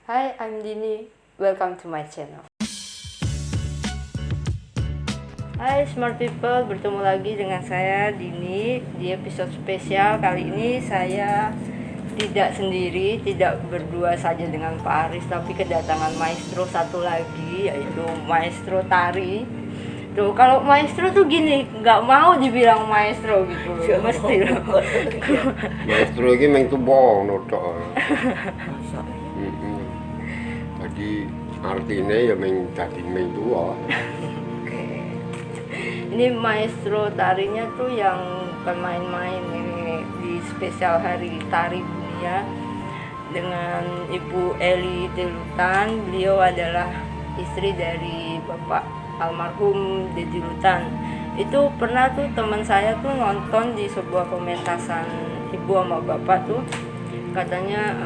Hi, I'm Dini. Welcome to my channel. Hai smart people, bertemu lagi dengan saya Dini di episode spesial. Kali ini saya tidak sendiri, tidak berdua saja dengan Pak Aris, tapi kedatangan maestro satu lagi, yaitu maestro tari. Tuh, kalau maestro tuh gini, nggak mau dibilang maestro gitu loh, mesti loh. Maestro iki mung tuwa ngono tok. Jadi artinya ya mung dadi mung tuwa. Ini maestro tarinya tuh yang bukan main-main ini di spesial hari tari dunia dengan Ibu Eli Lutan. Beliau adalah istri dari Bapak almarhum Dedi Lutan. Itu pernah tuh teman saya tuh nonton di sebuah pementasan ibu sama bapak tuh, katanya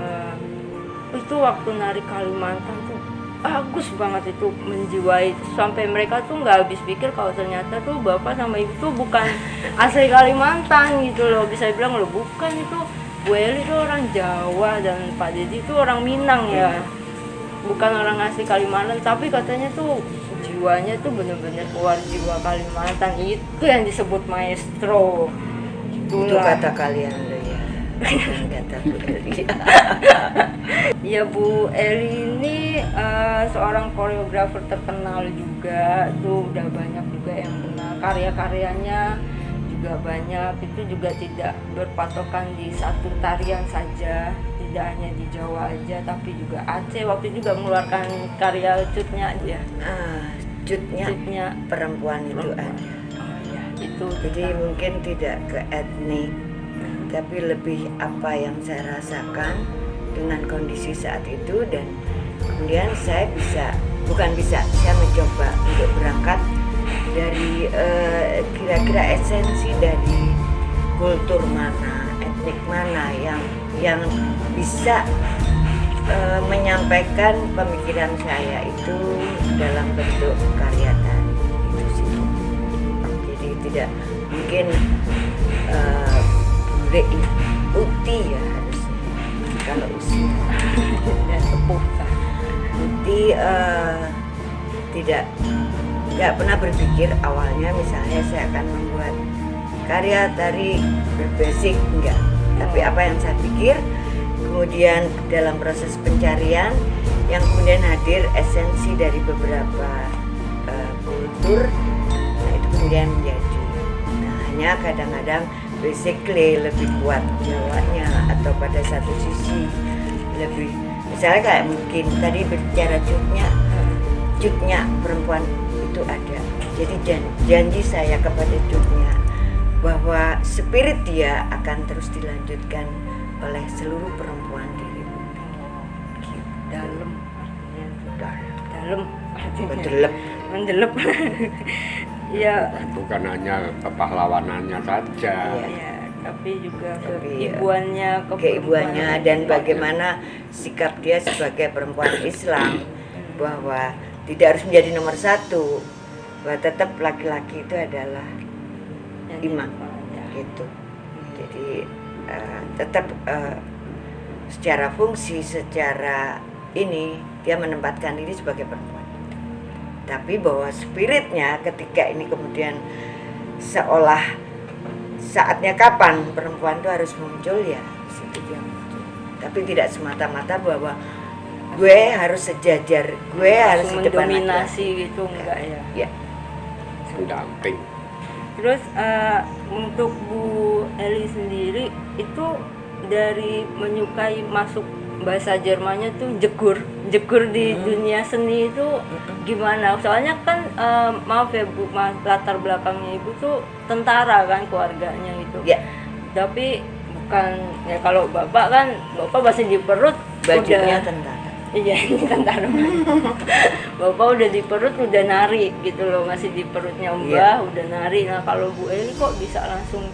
itu waktu nari Kalimantan tuh bagus banget, itu menjiwai, sampai mereka tuh nggak habis pikir kalau ternyata tuh bapak sama ibu tuh bukan asli Kalimantan gitu loh. Bisa bilang loh, bukan, itu Bu Eli tuh orang Jawa dan Pak Dedi tuh orang Minang ya, bukan orang asli Kalimantan, tapi katanya tuh jiwanya tuh bener-bener keluar jiwa Kalimantan. Itu yang disebut maestro. Itu kata kalian loh ya. Kata Bu Eli. Ya, Bu Eli ini seorang koreografer terkenal juga, tuh udah banyak juga yang kenal karya-karyanya juga banyak. Itu juga tidak berpatokan di satu tarian saja, tidak hanya di Jawa aja, tapi juga Aceh. Waktu juga mengeluarkan karya cutnya ya. Cutnya perempuan itu ada. Oh ya, itu. Jadi mungkin tidak ke etnik, tapi lebih apa yang saya rasakan dengan kondisi saat itu, dan kemudian saya saya mencoba untuk berangkat dari kira-kira esensi dari kultur mana, etnik mana yang bisa menyampaikan pemikiran saya itu dalam bentuk karya tari itu sih. Jadi tidak mungkin bule putih ya harusnya, kalau usia dan sepuh putih nggak pernah berpikir awalnya misalnya saya akan membuat karya tari berbasic, enggak. Tapi apa yang saya pikir kemudian dalam proses pencarian yang kemudian hadir esensi dari beberapa kultur, nah itu kemudian menjadi, nah hanya kadang-kadang basically lebih kuat Jawanya, atau pada satu sisi lebih, misalnya kayak mungkin tadi berbicara cutnya perempuan itu ada. Jadi janji saya kepada cutnya bahwa spirit dia akan terus dilanjutkan oleh seluruh perempuan di Republik. dalam Mendelep. mendelep. Ya, Bukan hanya kepahlawanannya saja. ya, tapi juga Tapi, keperempuanan keibuannya dan juga. bagaimana sikap dia sebagai perempuan Islam, bahwa tidak harus menjadi nomor satu, bahwa tetap laki-laki itu adalah Yang imam ya. gitu. Jadi tetap secara fungsi, secara ini dia menempatkan diri sebagai perempuan. Tapi bahwa spiritnya ketika ini kemudian seolah saatnya kapan perempuan itu harus muncul, ya situ dia muncul. Tapi tidak semata-mata bahwa gue harus sejajar, gue harus di depan mendominasi laki-laki. gitu, enggak ya. Ya. Pendamping. Terus untuk Bu Eli sendiri itu dari menyukai masuk bahasa Jermannya tuh jegur di dunia seni itu gimana? Soalnya kan maaf ya Bu, latar belakangnya Ibu tuh tentara kan, keluarganya itu. Ya. Tapi bukan ya, kalau Bapak masih di perut Bajunya udah, tentara. iya ini tentara. Bapak udah di perut udah nari gitu loh, masih di perutnya Mbah udah nari. Nah kalau Bu Eli kok bisa langsung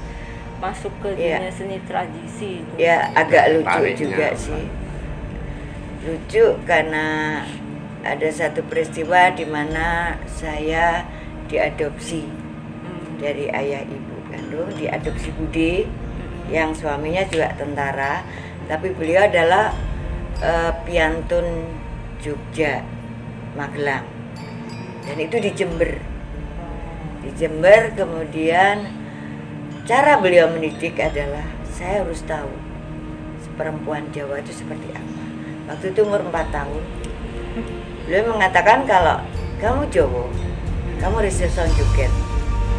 masuk ke dunia seni tradisi itu? Ya agak lucu Tariknya juga apa? sih. Lucu karena ada satu peristiwa di mana saya diadopsi dari ayah ibu kandung, diadopsi Bude yang suaminya juga tentara, tapi beliau adalah Piantun Jogja, Magelang, dan itu di Jember. Di Jember, kemudian cara beliau mendidik adalah saya harus tahu perempuan Jawa itu seperti apa. Waktu itu umur 4 tahun, beliau mengatakan kalau kamu Jawa, kamu harus iso joget.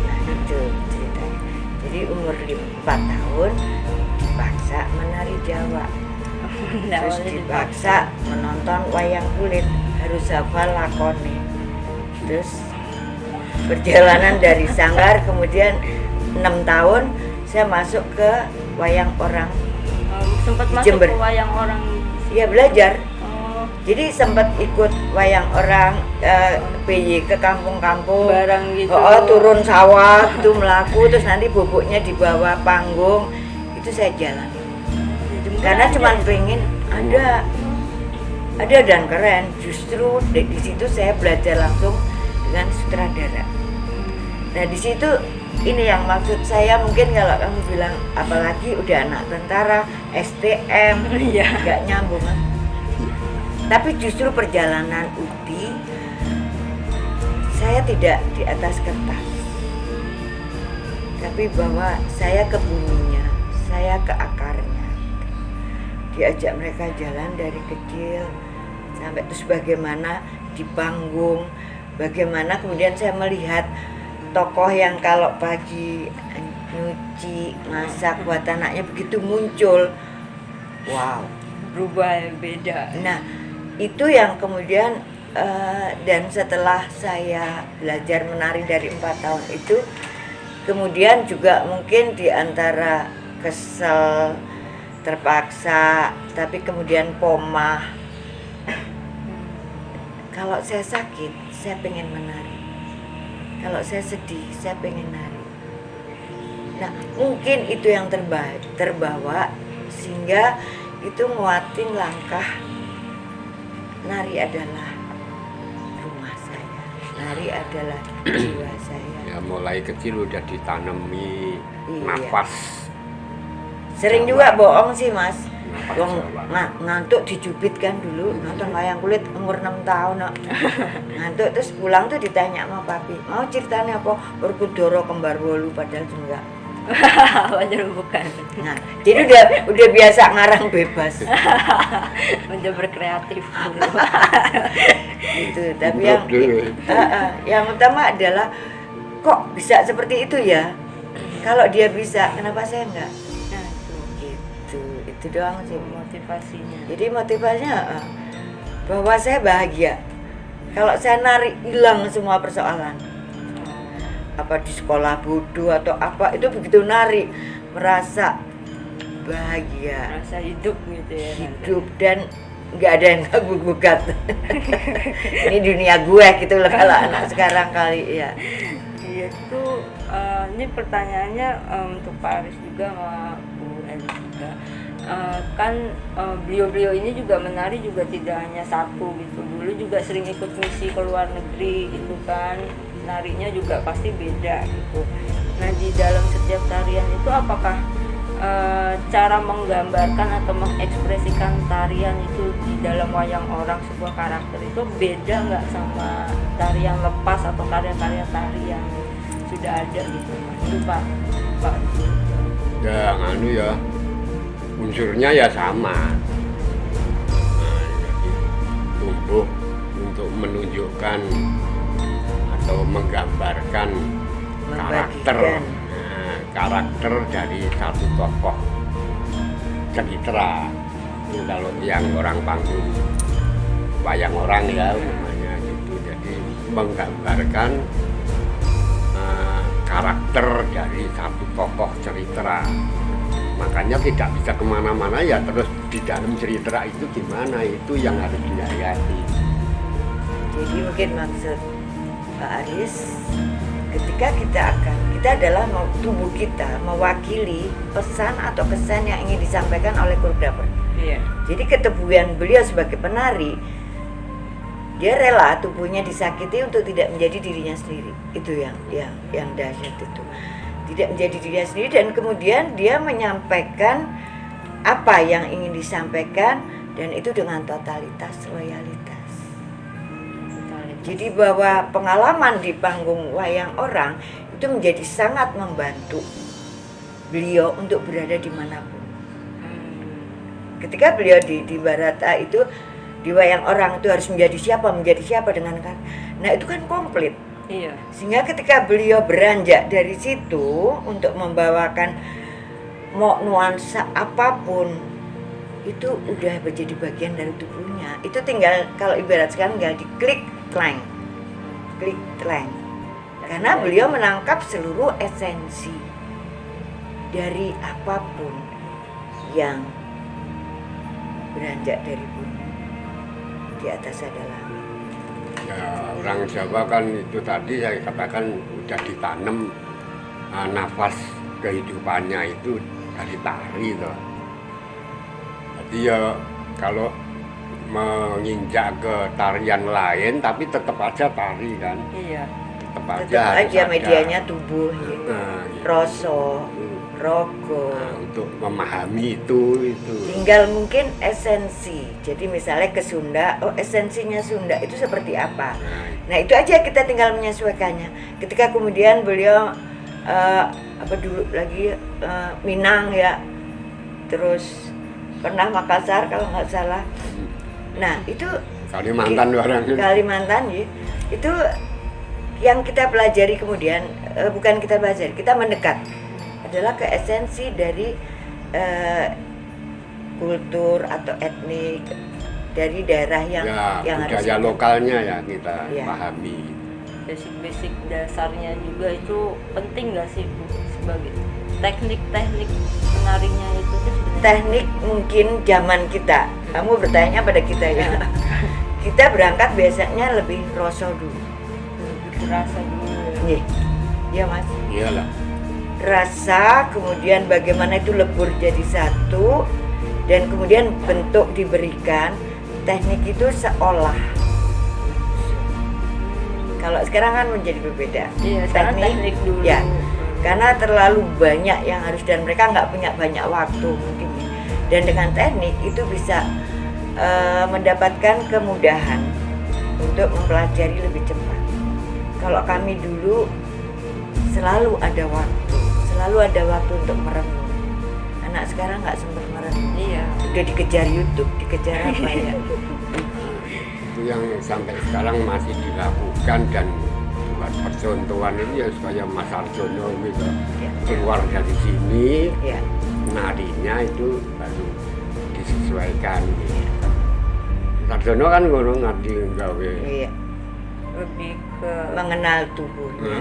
Nah itu ceritanya. Jadi umur 4 tahun dipaksa menari Jawa. Terus dipaksa menonton wayang kulit, harus hafal lakone. Terus perjalanan dari Sanggar, kemudian 6 tahun saya masuk ke wayang orang. Sempat masuk Jember. ke wayang orang. Iya, belajar. Oh, Jadi sempat ikut wayang orang, PY ke kampung-kampung. barang gitu. Turun sawah gitu melaku, terus nanti boboknya di bawah panggung. Itu saya jalan. Di Jember Karena aja. cuma pengen ada dan keren. Justru di situ saya belajar langsung dengan sutradara. Nah di situ ini yang maksud saya, mungkin kalau kamu bilang apalagi udah anak tentara, STM, Iya. nggak nyambung kan? Tapi justru perjalanan UPI saya tidak di atas kertas, tapi bahwa saya ke buminya, saya ke akarnya. Diajak mereka jalan dari kecil sampai terus bagaimana di panggung, bagaimana kemudian saya melihat tokoh yang kalau pagi nyuci, masak buat anaknya begitu muncul. Wow. Berubah beda. Nah, itu yang kemudian dan setelah saya belajar menari dari 4 tahun itu, kemudian juga mungkin di antara kesel, terpaksa, tapi kemudian pomah. Kalau saya sakit, saya pengen menari. Kalau saya sedih, saya pengen nari. Nah, mungkin itu yang terbawa sehingga itu nguatin langkah. Nari adalah rumah saya. Nari adalah jiwa saya. Ya mulai kecil udah ditanami Iya. nafas. Sering Jawa. juga bohong sih, Mas. Nafas Wong Jawa. ngantuk dijubit kan dulu nonton wayang kulit umur 6 tahun no. Ngantuk terus pulang tuh ditanya sama papi, mau ceritanya apa? Werkudara kembar 8 padahal juga. Wajar bukan. Nah, jadi udah biasa ngarang bebas Udah berkreatif. gitu. Tapi Improve dulu. yang utama adalah kok bisa seperti itu ya? Kalau dia bisa, kenapa saya enggak? Nah, itu Gitu. Itu doang sih. motivasinya. Jadi motivasinya bahwa saya bahagia. Kalau saya nari hilang semua persoalan. Apa di sekolah bodoh atau apa, itu begitu nari merasa bahagia, Rasa hidup gitu ya. hidup, dan nggak ada yang ganggu gugat. Ini dunia gue gitu loh kalau anak sekarang kali ya. Iya itu ini pertanyaannya untuk Pak Aris juga sama Bu Eli juga. Kan beliau-beliau ini juga menari juga tidak hanya satu gitu. Dulu juga sering ikut misi ke luar negeri gitu kan. Narinya juga pasti beda gitu. Nah di dalam setiap tarian itu apakah cara menggambarkan atau mengekspresikan tarian itu di dalam wayang orang sebuah karakter itu beda nggak sama tarian lepas atau karya-karya tarian sudah ada gitu? Itu Pak. Ya nganu ya, unsurnya ya sama. Nah, jadi tumbuh untuk menunjukkan atau menggambarkan karakter. Membagikan. Nah, karakter dari satu tokoh cerita. Itu kalau yang orang panggung wayang orang ya namanya gitu. Jadi menggambarkan karakter dari satu tokoh cerita. Makanya tidak bisa kemana-mana ya, terus di dalam cerita itu gimana, itu yang harus dihayati. Jadi mungkin maksud Pak Aris, ketika kita adalah tubuh kita mewakili pesan atau kesan yang ingin disampaikan oleh koreografer. Iya. Jadi keteguhan beliau sebagai penari, dia rela tubuhnya disakiti untuk tidak menjadi dirinya sendiri. Itu yang dahsyat itu. Tidak menjadi dirinya sendiri, dan kemudian dia menyampaikan apa yang ingin disampaikan dan itu dengan totalitas loyalitas. Jadi bahwa pengalaman di panggung wayang orang itu menjadi sangat membantu beliau untuk berada dimanapun. Ketika beliau di Barata itu, di wayang orang itu harus menjadi siapa dengan kan. Nah itu kan komplit. Iya. Sehingga ketika beliau beranjak dari situ untuk membawakan mau nuansa apapun itu udah menjadi bagian dari tubuhnya. Itu tinggal kalau ibarat sekarang tinggal diklik klik tlang. Karena beliau menangkap seluruh esensi dari apapun yang beranjak dari bumi. Di atas adalah Ya, orang Jawa kan itu tadi saya katakan udah ditanam nafas kehidupannya itu dari tari toh. Jadi ya kalau menginjak ke tarian lain tapi tetap aja tari kan. Iya. Tetap tetap harus aja ada. medianya tubuh, Gitu. rasa, rogo. Nah, untuk memahami itu Tinggal mungkin esensi. Jadi misalnya ke Sunda, esensinya Sunda itu seperti apa? Nah itu aja kita tinggal menyesuaikannya. Ketika kemudian beliau dulu lagi Minang ya, terus pernah Makassar kalau nggak salah. Nah itu Kalimantan Kalimantan ya, itu yang kita pelajari kemudian bukan kita pelajari, kita mendekat adalah ke esensi dari kultur atau etnik dari daerah yang harus budaya lokalnya ya kita Ya. pahami. Basic dasarnya juga itu penting nggak sih Bu, sebagai teknik-teknik menarinya itu tuh sebenarnya? teknik mungkin zaman kita. Kamu bertanya pada kita ya. Kita berangkat biasanya lebih rasa dulu. Lebih terasa dulu. Nih, ya Mas. Iyalah. Rasa, kemudian bagaimana itu lebur jadi satu, dan kemudian bentuk diberikan. Teknik itu seolah. Kalau sekarang kan menjadi berbeda. Iya, sekarang teknik dulu. Ya, karena terlalu banyak yang harus dan mereka nggak punya banyak waktu mungkin. Dan dengan teknik itu bisa mendapatkan kemudahan untuk mempelajari lebih cepat. Kalau kami dulu selalu ada waktu untuk merenung. Anak sekarang nggak sempat merenung. Iya. Udah dikejar YouTube, dikejar apa ya? Itu yang sampai sekarang masih dilakukan dan buat percontohan ini ya supaya Mas Arjono gitu Ya. keluar dari sini Ya. narinya itu baru disesuaikan gitu. Mas Arjono kan ngono ngadi gawe Iya. Lebih ke Mengenal tubuhnya,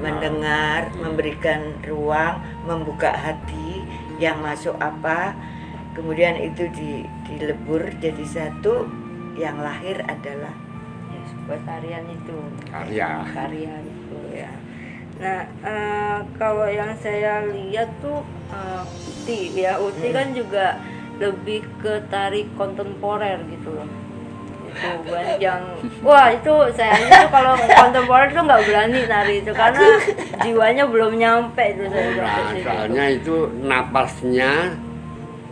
mendengar, memberikan ruang, membuka hati yang masuk apa, kemudian itu dilebur jadi satu, yang lahir adalah ya, sebuah tarian itu. karya. Itu ya. Nah, kalau yang saya lihat tuh Uti kan juga lebih ke tari kontemporer gitu loh. Itu banyak yang itu saya aja tuh kalau kontemporer tuh nggak berani nari itu karena jiwanya belum nyampe itu saya Nah, sampai situ. soalnya itu napasnya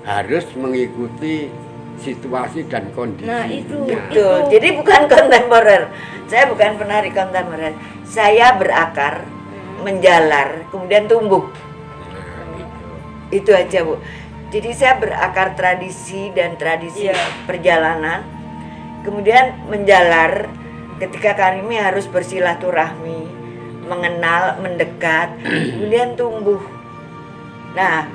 harus mengikuti situasi dan kondisi. Nah, itu. betul. Jadi bukan kontemporer. Saya bukan penari kontemporer. Saya berakar, menjalar, kemudian tumbuh. Itu aja, Bu. Jadi saya berakar tradisi dan tradisi Iya. perjalanan. Kemudian menjalar ketika kami harus bersilaturahmi, mengenal, mendekat, kemudian tumbuh. Nah,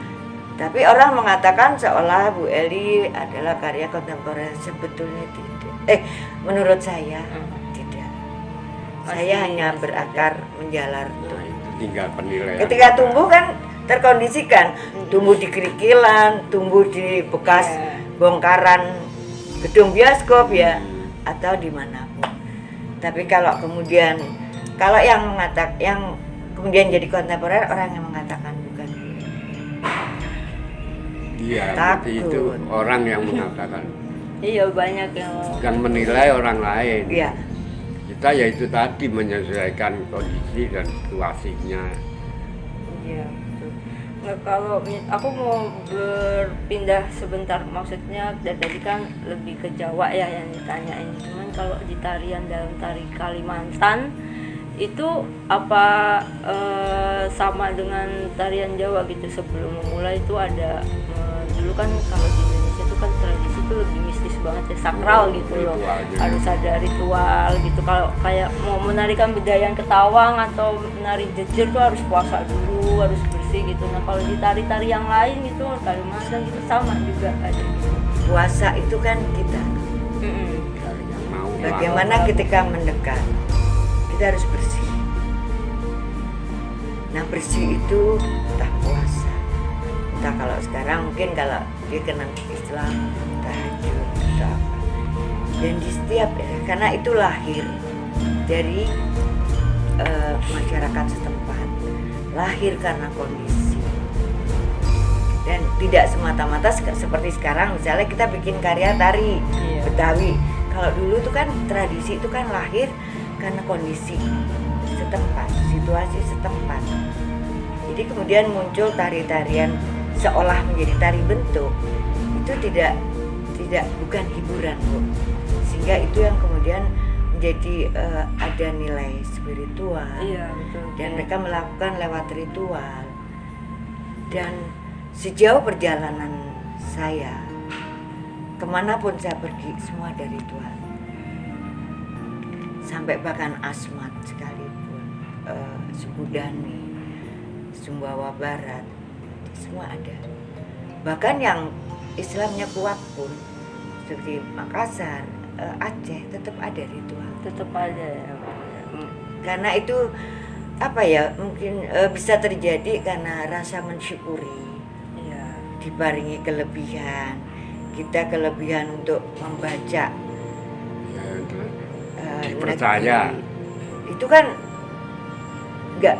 tapi orang mengatakan seolah Bu Eli adalah karya kontemporer, sebetulnya tidak. Menurut saya tidak. Saya hanya berakar, menjalar. Nah, itu tinggal penilaian. Ketika tumbuh kan terkondisikan, tumbuh di kerikilan, tumbuh di bekas Ya. bongkaran gedung bioskop ya, atau dimanapun. Tapi kalau kemudian yang kemudian jadi kontemporer, orang yang mengatakan bukan. Iya, Takut. seperti itu orang yang mengatakan, Iya, banyak yang menilai orang lain. Iya. Kita ya itu tadi menyesuaikan kondisi dan situasinya. iya betul. Nggak, kalau aku mau berpindah sebentar, maksudnya dari tadi kan lebih ke Jawa ya yang ditanyain. Cuman kalau di tarian dalam tari Kalimantan itu apa sama dengan tarian Jawa gitu? Sebelum memulai itu ada dulu kan kalau di Indonesia itu kan tradisi itu lebih mistis banget ya, sakral gitu loh, Ritualnya. harus ada ritual gitu. Kalau kayak mau menarikan Bedayan Ketawang atau menari jejer tuh harus puasa dulu, harus bersih gitu. Nah kalau di tari-tari yang lain gitu Kalimantan gitu sama juga ada gitu. Puasa itu kan kita. Dari yang mau Bagaimana ketika mendekat, kita harus bersih. Nah bersih itu entah puasa, entah kalau sekarang mungkin kalau dia kenal Islam, tahajud atau apa. Dan di setiap karena itu lahir dari masyarakat setempat, lahir karena kondisi. Dan tidak semata-mata seperti sekarang misalnya kita bikin karya tari Iya. Betawi. Kalau dulu tuh kan tradisi itu kan lahir karena kondisi setempat, situasi setempat. Jadi kemudian muncul tari-tarian seolah menjadi tari bentuk. Itu tidak bukan hiburan, Bu. Sehingga itu yang kemudian menjadi ada nilai spiritual. Iya betul. Dan mereka melakukan lewat ritual. Dan sejauh perjalanan saya, kemanapun saya pergi, semua ada ritual. Sampai bahkan Asmat sekalipun, Sukudani, Sumbawa Barat, semua ada. Bahkan yang Islamnya kuat pun, seperti Makassar, Aceh, tetap ada ritual. Tetap ada ya. Karena itu apa ya, mungkin bisa terjadi karena rasa mensyukuri. Iya. Dibaringi kelebihan, kita kelebihan untuk membaca, ya, itu dipercaya. negeri. Itu kan nggak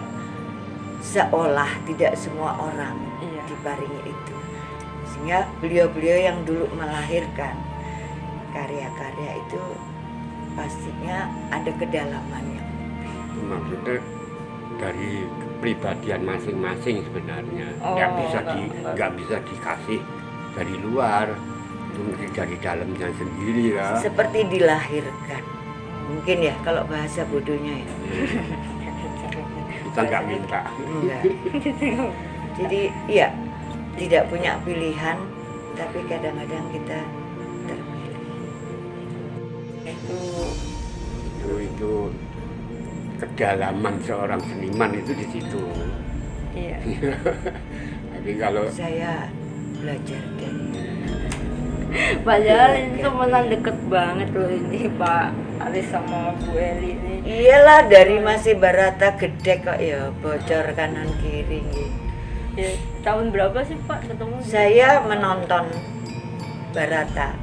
seolah tidak semua orang Iya. dibaringi itu, sehingga beliau-beliau yang dulu melahirkan karya-karya itu pastinya ada kedalamannya. Itu maksudnya dari kepribadian masing-masing sebenarnya. Oh, enggak. Nggak bisa dikasih dari luar, itu mesti dari dalamnya sendiri ya. Seperti dilahirkan, mungkin ya kalau bahasa bodohnya ya. Kita nggak minta. Enggak. Jadi iya, tidak punya pilihan, tapi kadang-kadang kita terpilih. Itu kedalaman seorang seniman itu di situ. Iya. Tapi kalau Saya belajar dari Padahal ini temenan deket banget loh ini Pak Aris sama Bu Eli ini. iyalah dari masih Barata gede kok ya, bocor kanan kiri nggih. Ya, tahun berapa sih Pak ketemu? Saya menonton Barata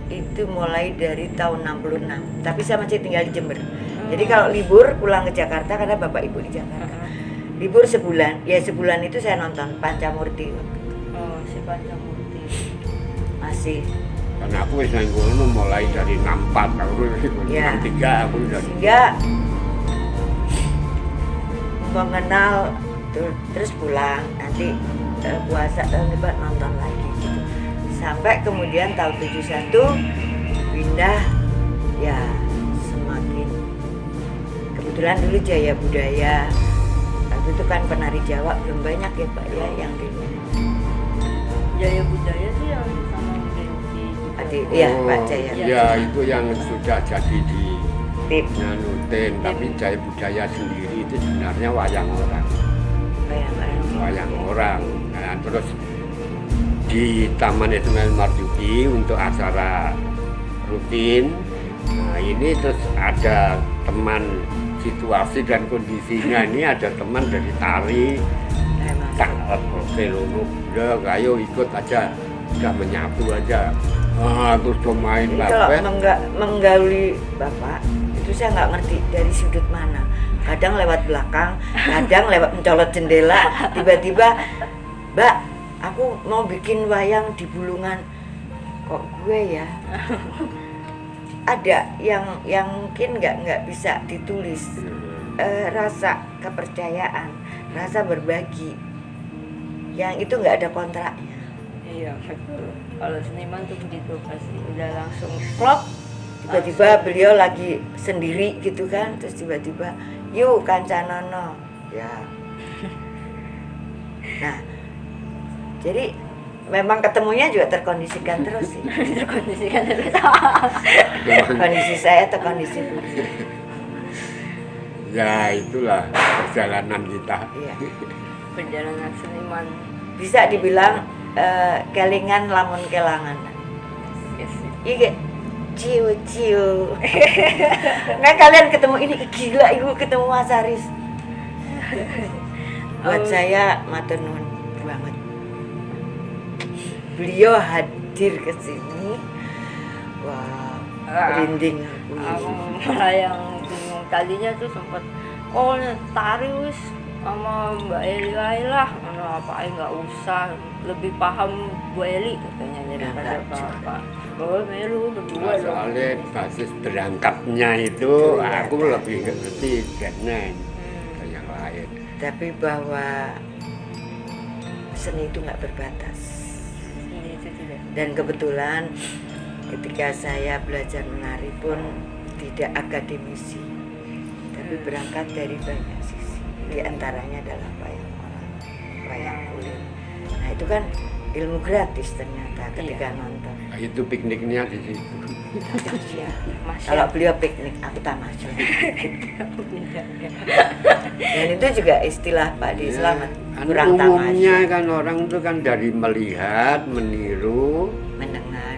itu mulai dari tahun 66, tapi saya masih tinggal di Jember. Jadi kalau libur pulang ke Jakarta karena bapak ibu di Jakarta. Libur sebulan, ya sebulan itu saya nonton Pancamurti waktu itu. Oh, si Pancamurti. Masih. karena aku wis nang kono mulai dari 64 aku Ya. 63 aku udah Sehingga mengenal terus pulang nanti puasa tahun depan nonton lagi gitu. Sampai kemudian tahun 71 pindah, ya semakin kebetulan dulu Jaya Budaya. Waktu itu kan penari Jawa belum banyak ya Pak ya yang di Jaya Budaya tuh yang sama Gensi juga. Adik, iya Pak Jaya. ya itu yang sudah jadi di Tip Nyanutin, tapi Jaya Budaya sendiri itu sebenarnya wayang orang. Wayang orang. Nah, terus di Taman Ismail Marzuki untuk acara rutin. Nah, ini terus ada teman situasi dan kondisinya ini ada teman dari tari tak peluru udah ayo ikut aja, udah menyatu aja. Terus main Jadi kalau lapet. menggauli Bapak itu saya nggak ngerti dari sudut mana. Kadang lewat belakang, kadang lewat mencolot jendela. Tiba-tiba, Mbak, aku mau bikin wayang di Bulungan. Kok gue ya? Ada yang mungkin nggak bisa ditulis. Rasa kepercayaan, rasa berbagi. yang itu nggak ada kontraknya. Iya betul. Kalau seniman tuh begitu pasti udah langsung klop. Tiba-tiba beliau lagi sendiri gitu kan, terus tiba-tiba yuk Kancanono ya. Nah jadi memang ketemunya juga terkondisikan terus sih. Terkondisikan terus. Kondisi saya atau kondisi beliau. Ya itulah perjalanan kita. Iya. Perjalanan seniman. Bisa dibilang kelingan lamun kelangan. Yes. Iya ciu. Nggak kalian ketemu ini gila ibu ketemu Mas Haris. Buat saya matur nuwun banget. Beliau hadir ke sini. Wah, merinding aku. Aku malah yang bingung tadinya tuh sempat tari wis sama Mbak Eli wae lah, apa nggak usah, lebih paham Bu Eli katanya daripada Bapak. Oh Melu berdua dong. Soalnya basis berangkatnya itu Iya, aku lebih ngerti karena yang lain. Tapi bahwa seni itu nggak berbatas. Ini itu tidak. Dan kebetulan ketika saya belajar menari pun tidak akademisi, tapi berangkat dari banyak sisi. Di antaranya adalah wayang kulit. Nah itu kan ilmu gratis ternyata ketika nonton. Nah, itu pikniknya di situ. Ya. Masya Kalau beliau piknik, aku tamasya. Beda. Dan itu juga istilah Pak Di Slamet, Kan kurang umumnya tamasya. kan orang itu kan dari melihat, meniru, Mendengar.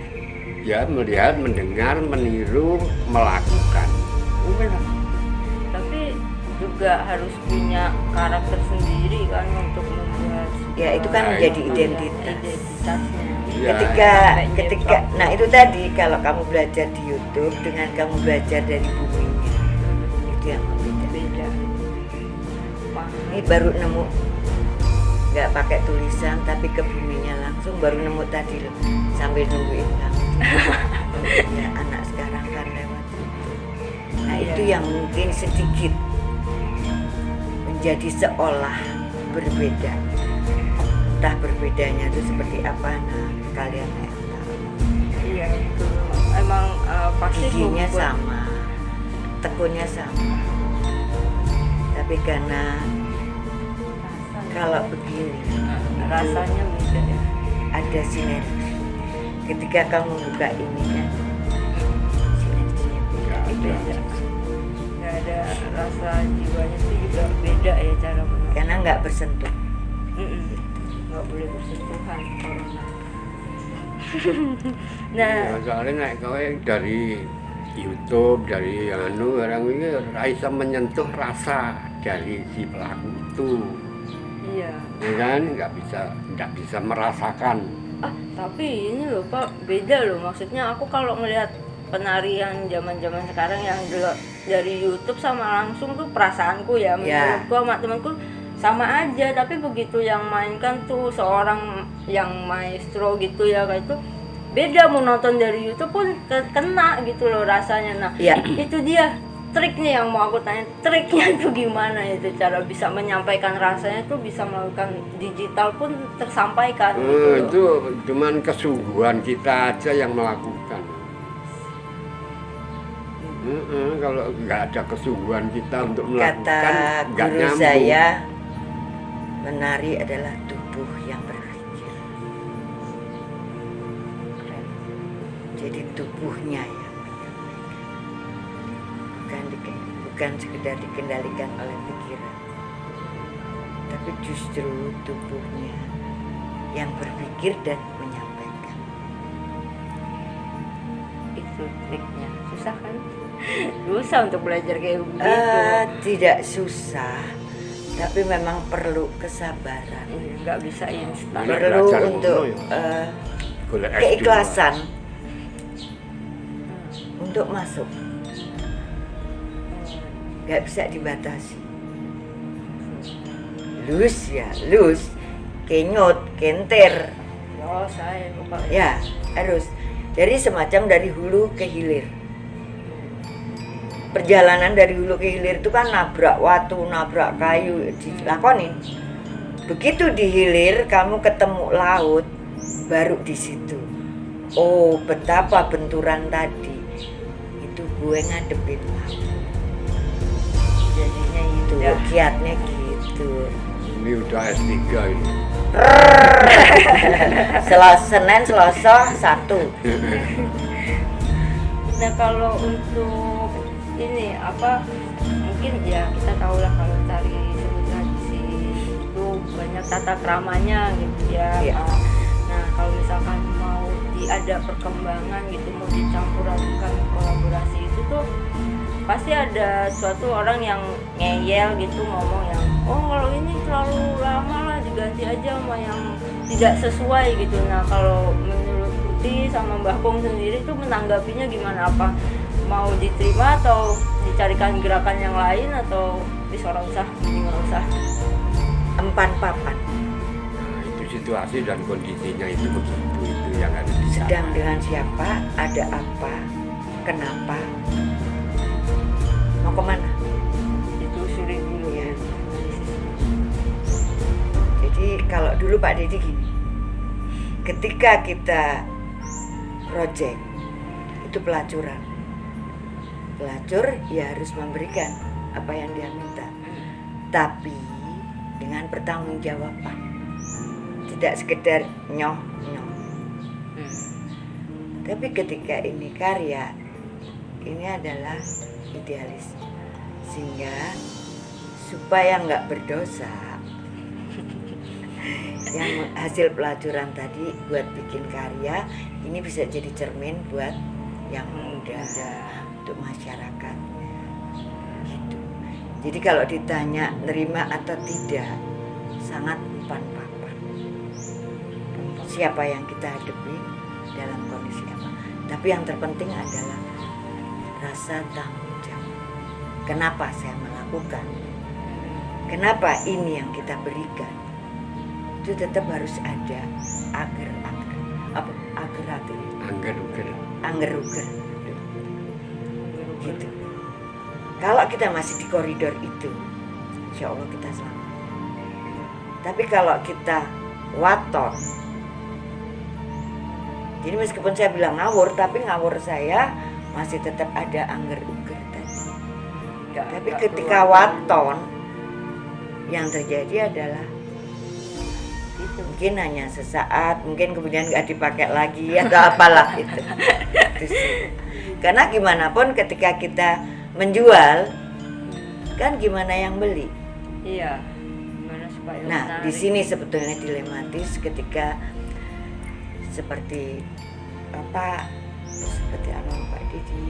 ya melihat, mendengar, meniru, melakukan. Benar. Tapi juga harus punya karakter sendiri kan untuk membuat. Ya itu kan Nah, menjadi itu. identitasnya. Ya, Ketika nah itu tadi kalau kamu belajar di YouTube dengan kamu belajar dari bukunya itu yang berbeda. Beda. Ini baru nemu nggak pakai tulisan tapi ke buminya langsung baru nemu tadi loh sambil nungguin kamu. Ya anak sekarang kan lewat itu. Nah itu yang mungkin sedikit menjadi seolah berbeda. Entah berbedanya itu seperti apa, nah kalian yang tahu. Iya betul. Emang pasti Giginya membuat- sama, tekunnya sama. Tapi karena kalau begini rasanya beda ya. ada sinergi. Ketika kamu buka ini kan, sinerginya beda. Ya, ada. Nggak ada rasa jiwanya tuh juga beda ya cara menonton. Karena nggak bersentuh. Nggak boleh bersentuhan corona. Nah, Ya, soalnya naik kowe dari YouTube, dari orang ini bisa menyentuh rasa dari si pelaku itu, iya. ya kan? Nggak bisa merasakan. Tapi ini loh Pak, beda loh. Maksudnya aku kalau ngelihat penarian zaman-zaman sekarang yang dari YouTube sama langsung tuh perasaanku ya, menurutku sama temanku sama aja. Tapi begitu yang mainkan tuh seorang yang maestro gitu ya, kayak itu beda. Mau nonton dari YouTube pun kena gitu loh rasanya. Nah itu dia triknya yang mau aku tanya, triknya itu gimana itu cara bisa menyampaikan rasanya tuh, bisa melakukan digital pun tersampaikan gitu loh. Itu cuman kesungguhan kita aja yang melakukan. Kalau nggak ada kesungguhan kita untuk melakukan, Kata nggak guru nyambung. saya, menari adalah tubuh yang berpikir. Jadi tubuhnya yang menyampaikan, bukan sekedar dikendalikan oleh pikiran, tapi justru tubuhnya yang berpikir dan menyampaikan. Itu triknya. Susah kan? Susah untuk belajar kayak begitu. Tidak susah, tapi memang perlu kesabaran. Nggak bisa instan. Boleh Perlu belajar untuk ngono ya. Golek S2. keikhlasan untuk masuk. Nggak bisa dibatasi. Lus ya, lus, kenyot, kenter. Oh saya lupa. Ya, harus. Jadi semacam dari hulu ke hilir. Perjalanan dari hulu ke hilir itu kan nabrak watu, nabrak kayu, dilakonin. Begitu di hilir kamu ketemu laut, baru di situ. Oh, betapa benturan tadi. Itu gue ngadepin laut. Jadinya Itu indah. kiatnya gitu. Ini udah S3 ini. Senin, Selasa, 1. Nah kalau untuk ini apa, mungkin ya kita tahu lah kalau tari seni tradisi itu banyak tata keramanya gitu ya. Iya. Nah kalau misalkan mau ada perkembangan gitu, mau dicampur adukan kolaborasi itu tuh pasti ada suatu orang yang ngeyel gitu, ngomong yang oh kalau ini terlalu lama lah, diganti aja sama yang tidak sesuai gitu. Nah kalau menurut Tuti sama Mbah Pung sendiri tuh menanggapinya gimana? Apa mau diterima atau dicarikan gerakan yang lain, atau bisa orang usah, mending nggak usah? Empan papan. Nah, itu situasi dan kondisinya itu begitu, itu yang harus Sedang disamakan. dengan siapa, ada apa, kenapa, mau kemana. Ditelusuri dulu Iya. ya. Jadi kalau dulu Pak Dedi gini, ketika kita project itu pelacuran, pelacur ya harus memberikan apa yang dia minta, tapi dengan pertanggungjawaban, tidak sekedar nyoh. Tapi ketika ini karya, ini adalah idealis, sehingga supaya nggak berdosa, yang hasil pelacuran tadi buat bikin karya ini bisa jadi cermin buat yang muda, untuk masyarakat gitu. Jadi kalau ditanya nerima atau tidak, sangat empan papan. Siapa yang kita hadapi dalam kondisi apa, tapi yang terpenting adalah rasa tanggung jawab. Kenapa saya melakukan, kenapa ini yang kita berikan, itu tetap harus ada angger-uger gitu. Kalau kita masih di koridor itu, insya Allah kita selamat. Tapi kalau kita waton, jadi meskipun saya bilang ngawur, tapi ngawur saya masih tetap ada angger-uger tadi. Tapi ketika waton, yang terjadi adalah itu mungkin hanya sesaat, mungkin kemudian nggak dipakai lagi atau apalah itu. Itu sih. Karena gimana pun ketika kita menjual, kan gimana yang beli. Iya. Gimana supaya Nah, menarik? di sini sebetulnya dilematis ketika seperti apa, seperti Pak Dedi.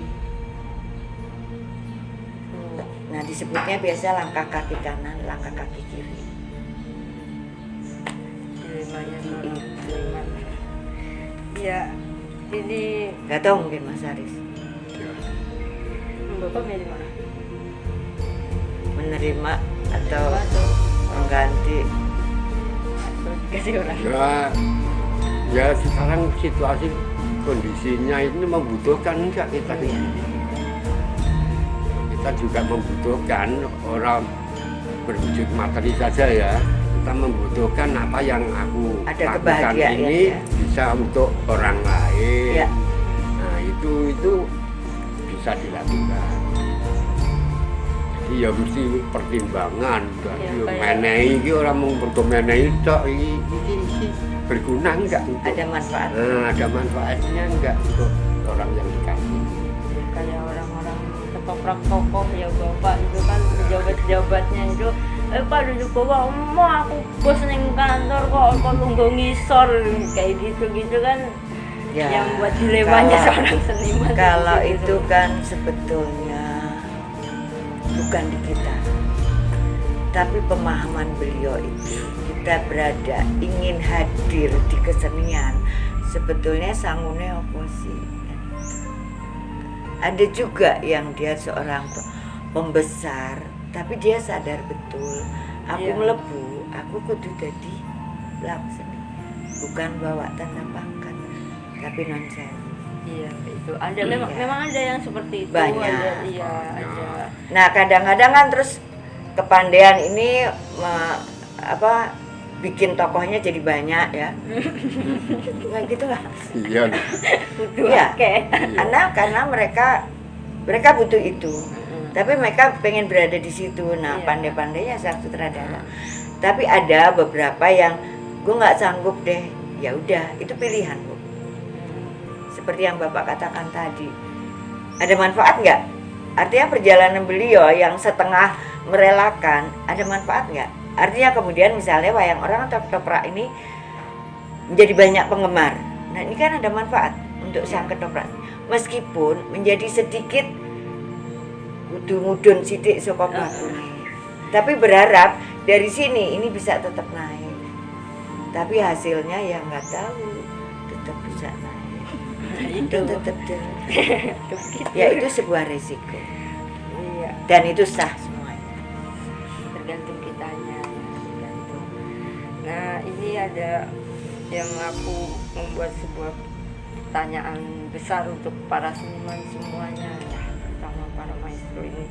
Nah, disebutnya biasa langkah kaki kanan, langkah kaki kiri. Dilemanya dilema. Ya, ini Gak tahu mungkin Mas Haris Ya. Bapak milih mana? menerima atau Atau mengganti. kasih orang? Ya sekarang situasi kondisinya ini membutuhkan enggak kita di sini. Kita juga membutuhkan orang berwujud materi saja ya. Kita membutuhkan apa yang aku Ada lakukan kebahagiaan, ini ya. bisa untuk orang lain. Ya. Nah itu bisa dilakukan. Jadi ya mesti pertimbangan. Ya, Ya, kayak- menehi iki orang mau berkomenehi tok iki berguna enggak untuk Ada manfaat. ada manfaatnya enggak untuk orang yang dikasih. Kayak orang-orang ketoprak tokoh ya bapak itu kan, pejabat-pejabatnya itu Pak duduk bawah, aku bos neng kantor kok nunggu ngisor kayak gitu kan. Ya, Yang buat dilemanya kalau- seorang seniman Kalau gitu. itu kan sebetulnya bukan di kita, tapi pemahaman beliau itu, kita berada ingin hadir di kesenian, sebetulnya sangune apa sih? Ada juga yang dia seorang pembesar, tapi dia sadar betul, aku Iya. melebu, aku kudu jadi pelaku seni, bukan bawa tanda pangkat, tapi non sewu. Iya itu ada, memang Iya. memang ada yang seperti itu. Banyak. Ada, iya Banyak. ada. Nah kadang-kadang kan terus kepandaian ini bikin tokohnya jadi banyak ya. Nggak gitu lah. Iya. Butuh Iya. akeh. Karena mereka butuh itu. Tapi mereka pengen berada di situ. Nah, Iya. pandai-pandainya sang sutradara. Tapi ada beberapa yang gue nggak sanggup deh. Ya udah, itu pilihan, Bu. Seperti yang Bapak katakan tadi. Ada manfaat nggak? Artinya perjalanan beliau yang setengah merelakan, ada manfaat nggak? Artinya kemudian misalnya wayang orang atau ketoprak ini menjadi banyak penggemar. Nah, ini kan ada manfaat untuk sang ketoprak. Meskipun menjadi sedikit mudun sidik saka batu. Tapi berharap dari sini ini bisa tetap naik. Tapi hasilnya ya nggak tahu, tetap bisa naik. Itu. Tetap Begitu. ya itu sebuah resiko. Iya. Dan itu sah semuanya. Tergantung kitanya, tergantung. Nah, ini ada yang aku membuat sebuah pertanyaan besar untuk para seniman semuanya, ya, terutama para maestro ini.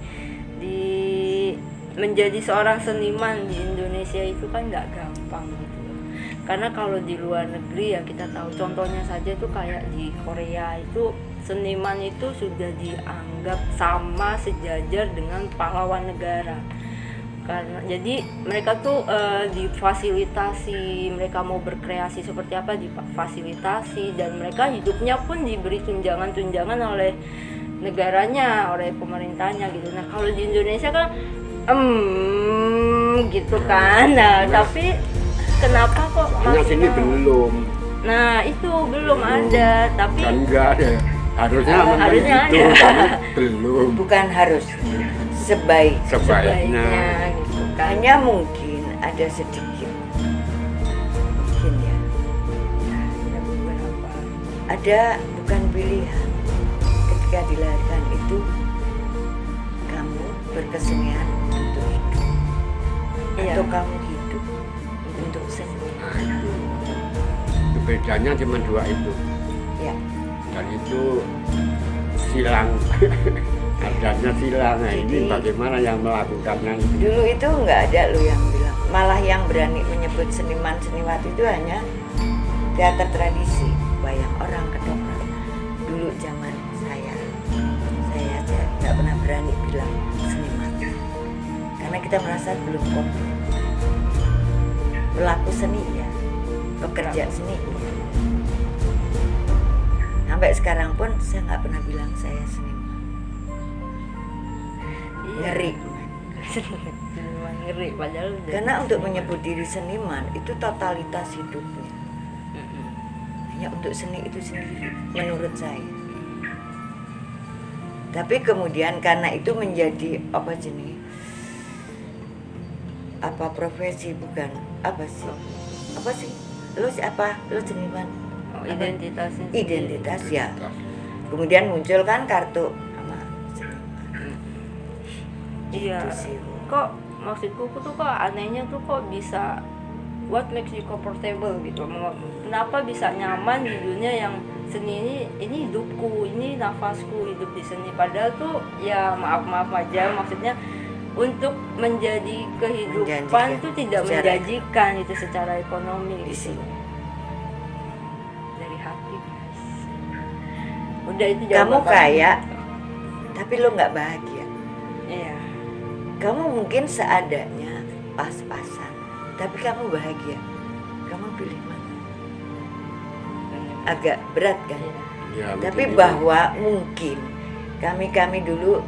Menjadi seorang seniman di Indonesia itu kan nggak gampang gitu loh. Karena kalau di luar negeri ya kita tahu, contohnya saja tuh kayak di Korea itu seniman itu sudah dianggap sama sejajar dengan pahlawan negara. Karena jadi mereka tuh difasilitasi, mereka mau berkreasi seperti apa difasilitasi, dan mereka hidupnya pun diberi tunjangan-tunjangan oleh negaranya, oleh pemerintahnya gitu. Nah, kalau di Indonesia kan gitu kan. Nah, tapi kenapa kok Soalnya masih sini mau? belum. Nah, itu belum ada, tapi Kan enggak ada. Harusnya memang harusnya itu, ada. tapi belum. Bukan harus Sebaiknya. sebaiknya gitu kan. Hanya mungkin ada sedikit, mungkin ya, Ada beberapa. ada bukan pilihan ketika dilahirkan itu kamu berkesenian untuk hidup, Iya. atau kamu hidup untuk seni. Nah, itu bedanya cuma dua itu. Ya, Dan itu silang. Adanya silang. Nah, ini Jadi- bagaimana yang melakukannya itu? dulu itu nggak ada loh yang bilang. Malah yang berani menyebut seniman seniwati itu hanya teater tradisi, wayang orang, ketoprak. Dulu zaman saya aja nggak pernah berani bilang seniman, karena kita merasa belum komplit. Pelaku seni ya, pekerja seni ya. Sampai sekarang pun saya nggak pernah bilang saya seniman. Iya. Ngeri. Seniman ngeri padahal udah. Karena untuk menyebut diri seniman itu totalitas hidupnya. Hanya untuk seni itu sendiri, menurut saya. Tapi kemudian karena itu menjadi apa jenis? Apa profesi bukan? Apa sih? Apa sih? Lu siapa? Lu seniman? Oh, Apa? identitasnya. Identitas ya. Kemudian muncul kan kartu nama seniman. Iya. Itu sih. Kok maksudku tuh kok anehnya tuh kok bisa what makes you comfortable gitu. Kenapa bisa nyaman di dunia yang seni ini hidupku, ini nafasku hidup di seni, padahal tuh ya maaf aja, maksudnya untuk menjadi kehidupan Menjanjikan. tuh tidak Secara- menjanjikan itu secara ekonomi Di gitu. sini. Dari hati, guys. Udah itu Kamu jawaban kaya. gitu. Tapi lo nggak bahagia. Iya. Kamu mungkin seadanya, pas-pasan, tapi kamu bahagia. Kamu pilih mana? Agak berat kan? Iya. Ya, Tapi begitu. bahwa mungkin kami dilulu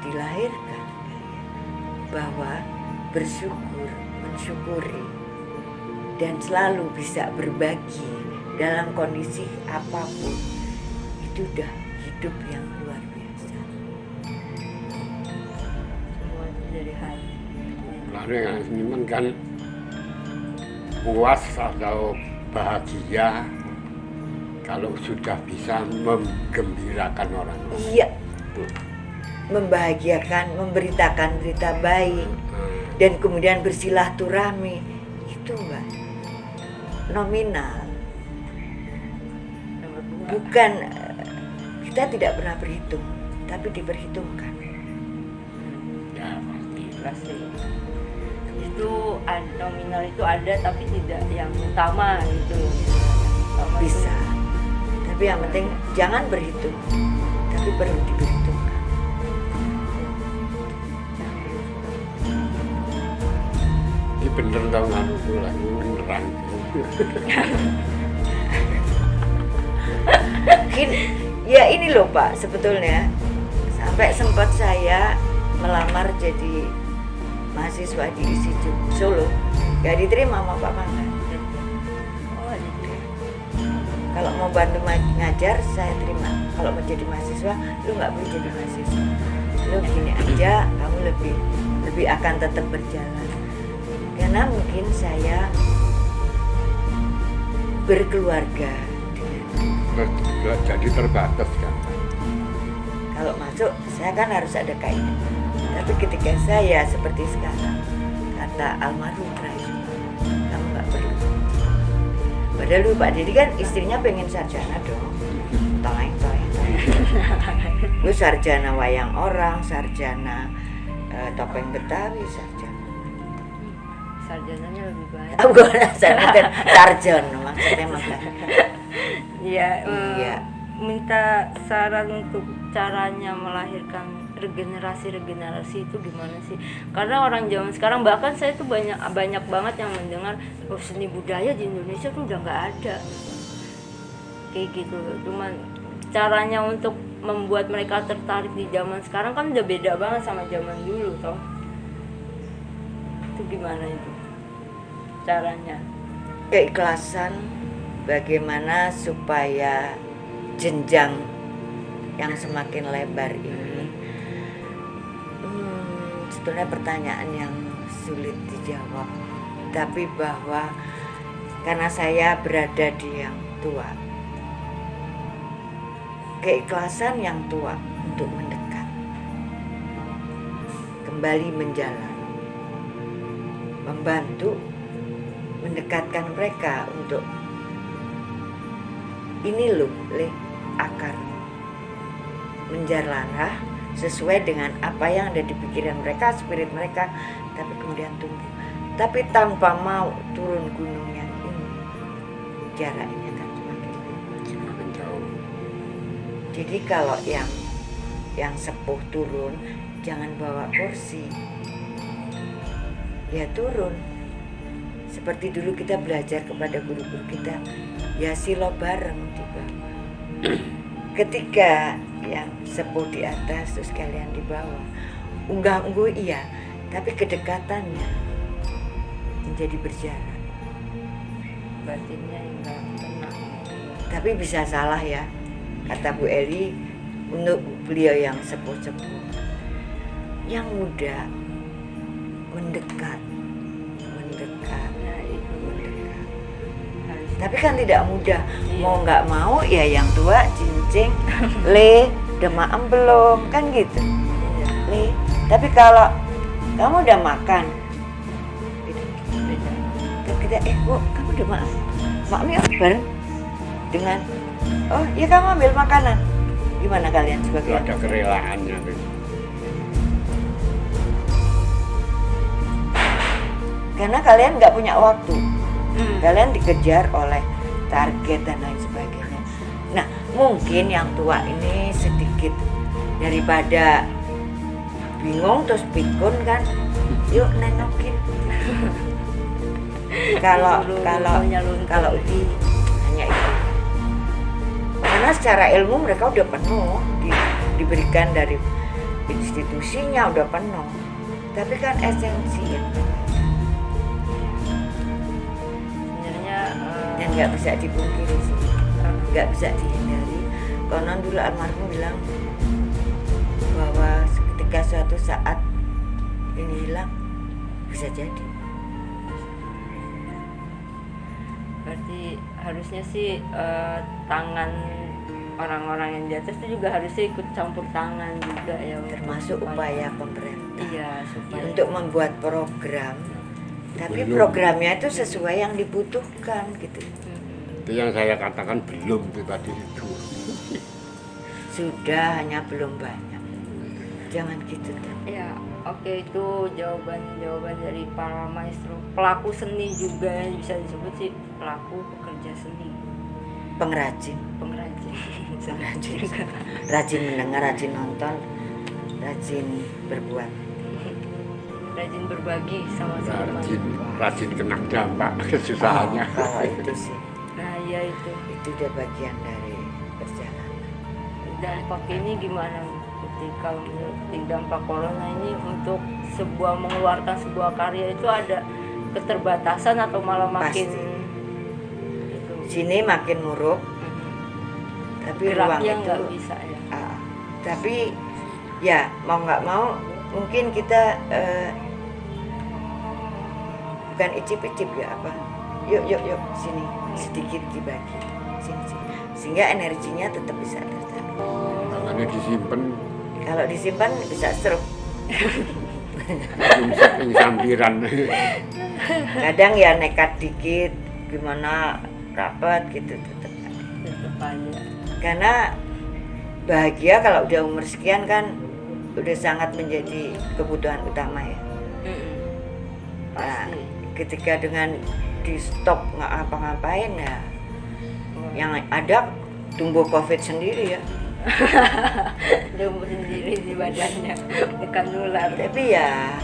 dilahirkan bahwa bersyukur, mensyukuri, dan selalu bisa berbagi dalam kondisi apapun, itu udah hidup yang luar biasa. Semua itu dari hati. Lalu yang seniman kan puas atau bahagia kalau sudah bisa menggembirakan orang. Iya, membahagiakan, memberitakan berita baik, dan kemudian bersilaturahmi, itu Mbak nominal. Nomor dua. Bukan, kita tidak pernah berhitung, tapi diperhitungkan. Ya pasti. Pasti. itu nominal itu ada tapi tidak yang utama gitu. Utama itu- Bisa. Tapi yang penting jangan berhitung, tapi perlu diperhitungkan. Ini bener tau nganu lah, beneran. Mungkin ya ini loh Pak, sebetulnya sampai sempat saya melamar jadi mahasiswa di ISI Solo, gak diterima sama Pak Mangga. Oh, gitu. Kalau mau bantu ngajar saya terima, kalau mau jadi mahasiswa lu nggak perlu jadi mahasiswa, lu gini aja kamu lebih akan tetap berjalan. Karena mungkin saya berkeluarga dengan Jadi terbatas kan. kalau masuk saya kan harus ada kaidah. Tapi ketika saya seperti sekarang, kata almarhum terakhir, kamu nggak perlu. Padahal dulu Pak Dedi kan istrinya pengen sarjana dong. Toleng. Lu sarjana wayang orang, sarjana topeng Betawi, sarjana. Sarjananya lebih banyak. Bukan sarjana maksudnya makan. Iya, Iya. minta saran untuk caranya melahirkan regenerasi itu gimana sih? Karena orang zaman sekarang, bahkan saya tuh banyak banget yang mendengar seni budaya di Indonesia tuh udah nggak ada kayak gitu. Cuman caranya untuk membuat mereka tertarik di zaman sekarang kan udah beda banget sama zaman dulu toh. Itu gimana itu caranya? Keikhlasan, bagaimana supaya jenjang yang semakin lebar ini sebetulnya pertanyaan yang sulit dijawab, tapi bahwa karena saya berada di yang tua, keikhlasan yang tua untuk mendekat, kembali menjalan, membantu mendekatkan mereka untuk ini loh akar menjarlanah sesuai dengan apa yang ada di pikiran mereka, spirit mereka, tapi kemudian tumbuh. Tapi tanpa mau turun gunung yang ini, jaraknya kan Semakin jauh. jadi kalau yang sepuh turun, jangan bawa kursi, ya turun. Seperti dulu kita belajar kepada guru-guru kita, ya silo bareng di bawah. Ketika yang sepuh di atas terus kalian di bawah, unggah-ungguh iya, tapi kedekatannya menjadi berjarak. Batinnya yang nggak kena. Tapi bisa salah ya, kata Bu Eli, untuk beliau yang sepuh-sepuh, yang muda mendekat. Nah, itu harus Tapi kan tidak mudah, mau nggak mau ya yang tua cincing, le, udah maem belum, kan gitu. Le, tapi kalau kamu udah makan, gitu. beda. Terus kita, Bu, kamu udah maem? Maem ya bareng dengan, oh ya kamu ambil makanan. Gimana kalian Itu sebagai ada kerelaannya tuh. karena kalian nggak punya waktu, kalian dikejar oleh target dan lain sebagainya. Nah, mungkin yang tua ini sedikit daripada bingung terus pikun kan, yuk nengokin. kalau di hanya itu, karena secara ilmu mereka udah penuh, diberikan dari institusinya udah penuh, tapi kan esensi ya. Yang nggak bisa dipungkiri sih, nggak bisa dihindari. Konon dulu almarhum bilang bahwa ketika suatu saat ini hilang, bisa jadi. Berarti harusnya sih tangan orang-orang yang di atas itu juga harusnya ikut campur tangan juga ya, Termasuk upaya pemerintah iya supaya untuk membuat program, tapi Belum. programnya itu sesuai yang dibutuhkan gitu. Itu yang saya katakan belum itu tadi itu. Sudah, hanya belum banyak. jangan gitu tuh. Ya, oke, itu jawaban dari para maestro. Pelaku seni juga bisa disebut sih pelaku pekerja seni, Pengrajin, pengrajin. pengrajin, rajin mendengar, rajin nonton, rajin berbuat. Rajin berbagi sama-sama. Rajin kena dampak kesusahannya. Kalau itu sih, Nah, ya itu. itu udah bagian dari perjalanan. Dampak ini gimana ketika menurut dampak corona ini untuk sebuah mengeluarkan sebuah karya itu ada keterbatasan atau malah makin Pasti. gitu. Sini makin muruk, tapi ruang Geraknya itu nggak bisa ya. tapi ya mau nggak mau mungkin kita bukan icip-icip ya apa, yuk sini sedikit dibagi sini. Sehingga energinya tetap bisa tersalur. Makanya disimpan Kalau disimpan bisa stroke. yang sampiran. Kadang ya nekat dikit gimana rapat gitu tetap. Tetap aja. Karena bahagia kalau udah umur sekian kan udah sangat menjadi kebutuhan utama ya. Nah, Pasti. ketika dengan di stop nggak ngapa-ngapain ya, yang ada tumbuh COVID sendiri ya. Tumbuh sendiri di badannya, bukan nular. Tapi ya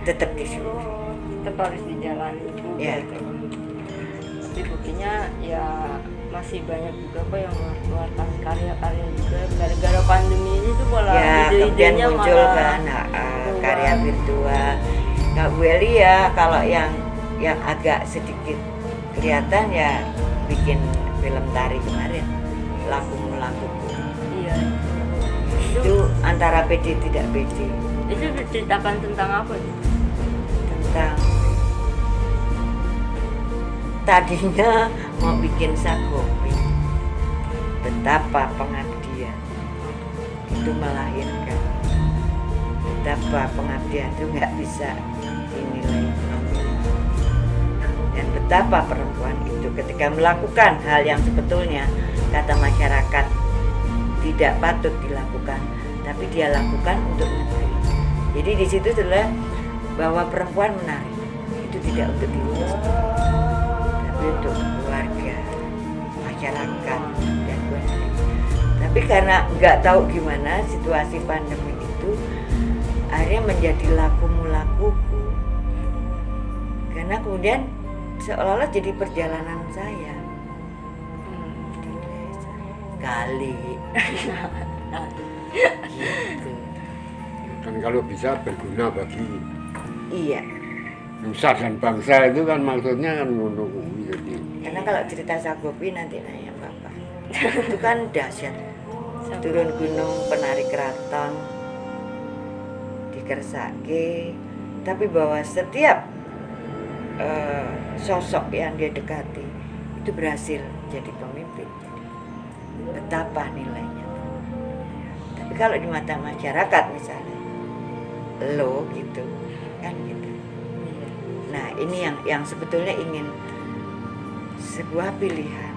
tetap disyukuri. Tetap harus dijalani juga Ya. itu. Tapi buktinya ya masih banyak juga kok yang mengeluarkan karya-karya juga gara-gara pandemi ini tuh malah Ya kemudian ide-idenya muncul malah kan keluar. karya virtual. Kak Bu Eli ya kalau yang agak sedikit kelihatan ya bikin film tari kemarin, Laku-Laku. Iya. Itu antara pede tidak pede. Itu diceritakan tentang apa sih? Tentang tadinya mau bikin sagopi, betapa pengabdian itu melahirkan, betapa pengabdian itu nggak bisa dinilai nominal, dan betapa perempuan itu ketika melakukan hal yang sebetulnya kata masyarakat tidak patut dilakukan, tapi dia lakukan untuk negeri. Jadi di situ adalah bahwa perempuan menari itu tidak untuk diri sendiri, tapi untuk keluarga, masyarakat, dan negeri. Tapi karena nggak tahu gimana situasi pandemi itu, akhirnya menjadi laku-lakuku. Karena kemudian seolah-olah jadi perjalanan saya di desa kali. Gitu. Kan kalau bisa berguna bagi Iya. nusa dan bangsa itu kan maksudnya kan ngono kuwi jadi. Karena kalau cerita Sagopi nanti nanya Bapak. Itu kan dahsyat. Turun gunung penari keraton dikersake, tapi bahwa setiap sosok yang dia dekati itu berhasil jadi pemimpin. Betapa nilainya. Tapi kalau di mata masyarakat misalnya, lo gitu kan gitu. Nah ini yang sebetulnya ingin sebuah pilihan.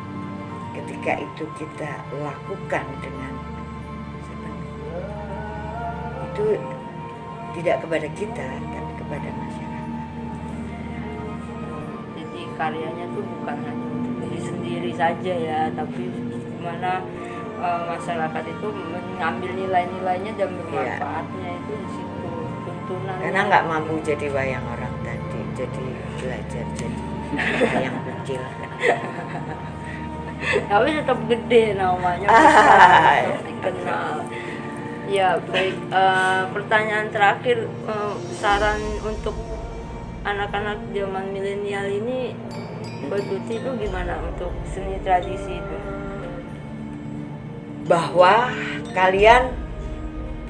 Ketika itu kita lakukan dengan sepenuhnya, itu tidak kepada kita, tapi kepada masyarakat. Jadi karyanya tuh bukan hanya untuk diri sendiri saja ya, tapi gimana masyarakat itu mengambil nilai-nilainya dan bermanfaatnya itu di situ tuntunan. Karena nggak mampu jadi wayang orang tadi, jadi belajar jadi wayang kecil. Tapi tetap gede namanya, tetap dikenal. Ya baik, pertanyaan terakhir, saran untuk anak-anak zaman milenial ini Mbak Tuti itu gimana untuk seni tradisi itu? Bahwa kalian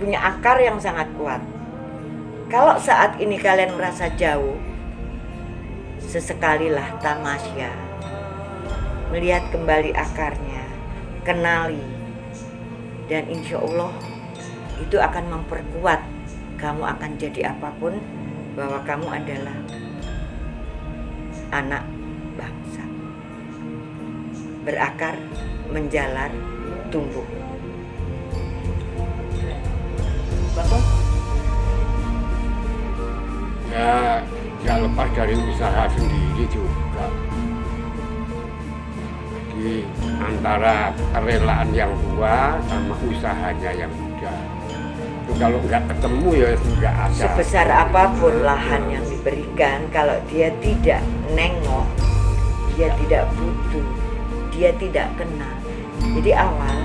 punya akar yang sangat kuat. Kalau saat ini kalian merasa jauh, sesekalilah tamasya, melihat kembali akarnya, kenali, dan insya Allah itu akan memperkuat kamu akan jadi apapun, bahwa kamu adalah anak bangsa, berakar, menjalar, tumbuh. Bahkan terlepas dari usaha sendiri juga. Di antara kerelaan yang tua sama usahanya yang muda. Itu kalau nggak ketemu ya nggak ada. Sebesar apapun lahan yang diberikan, kalau dia tidak nengok, dia tidak butuh, dia tidak kenal. Jadi awal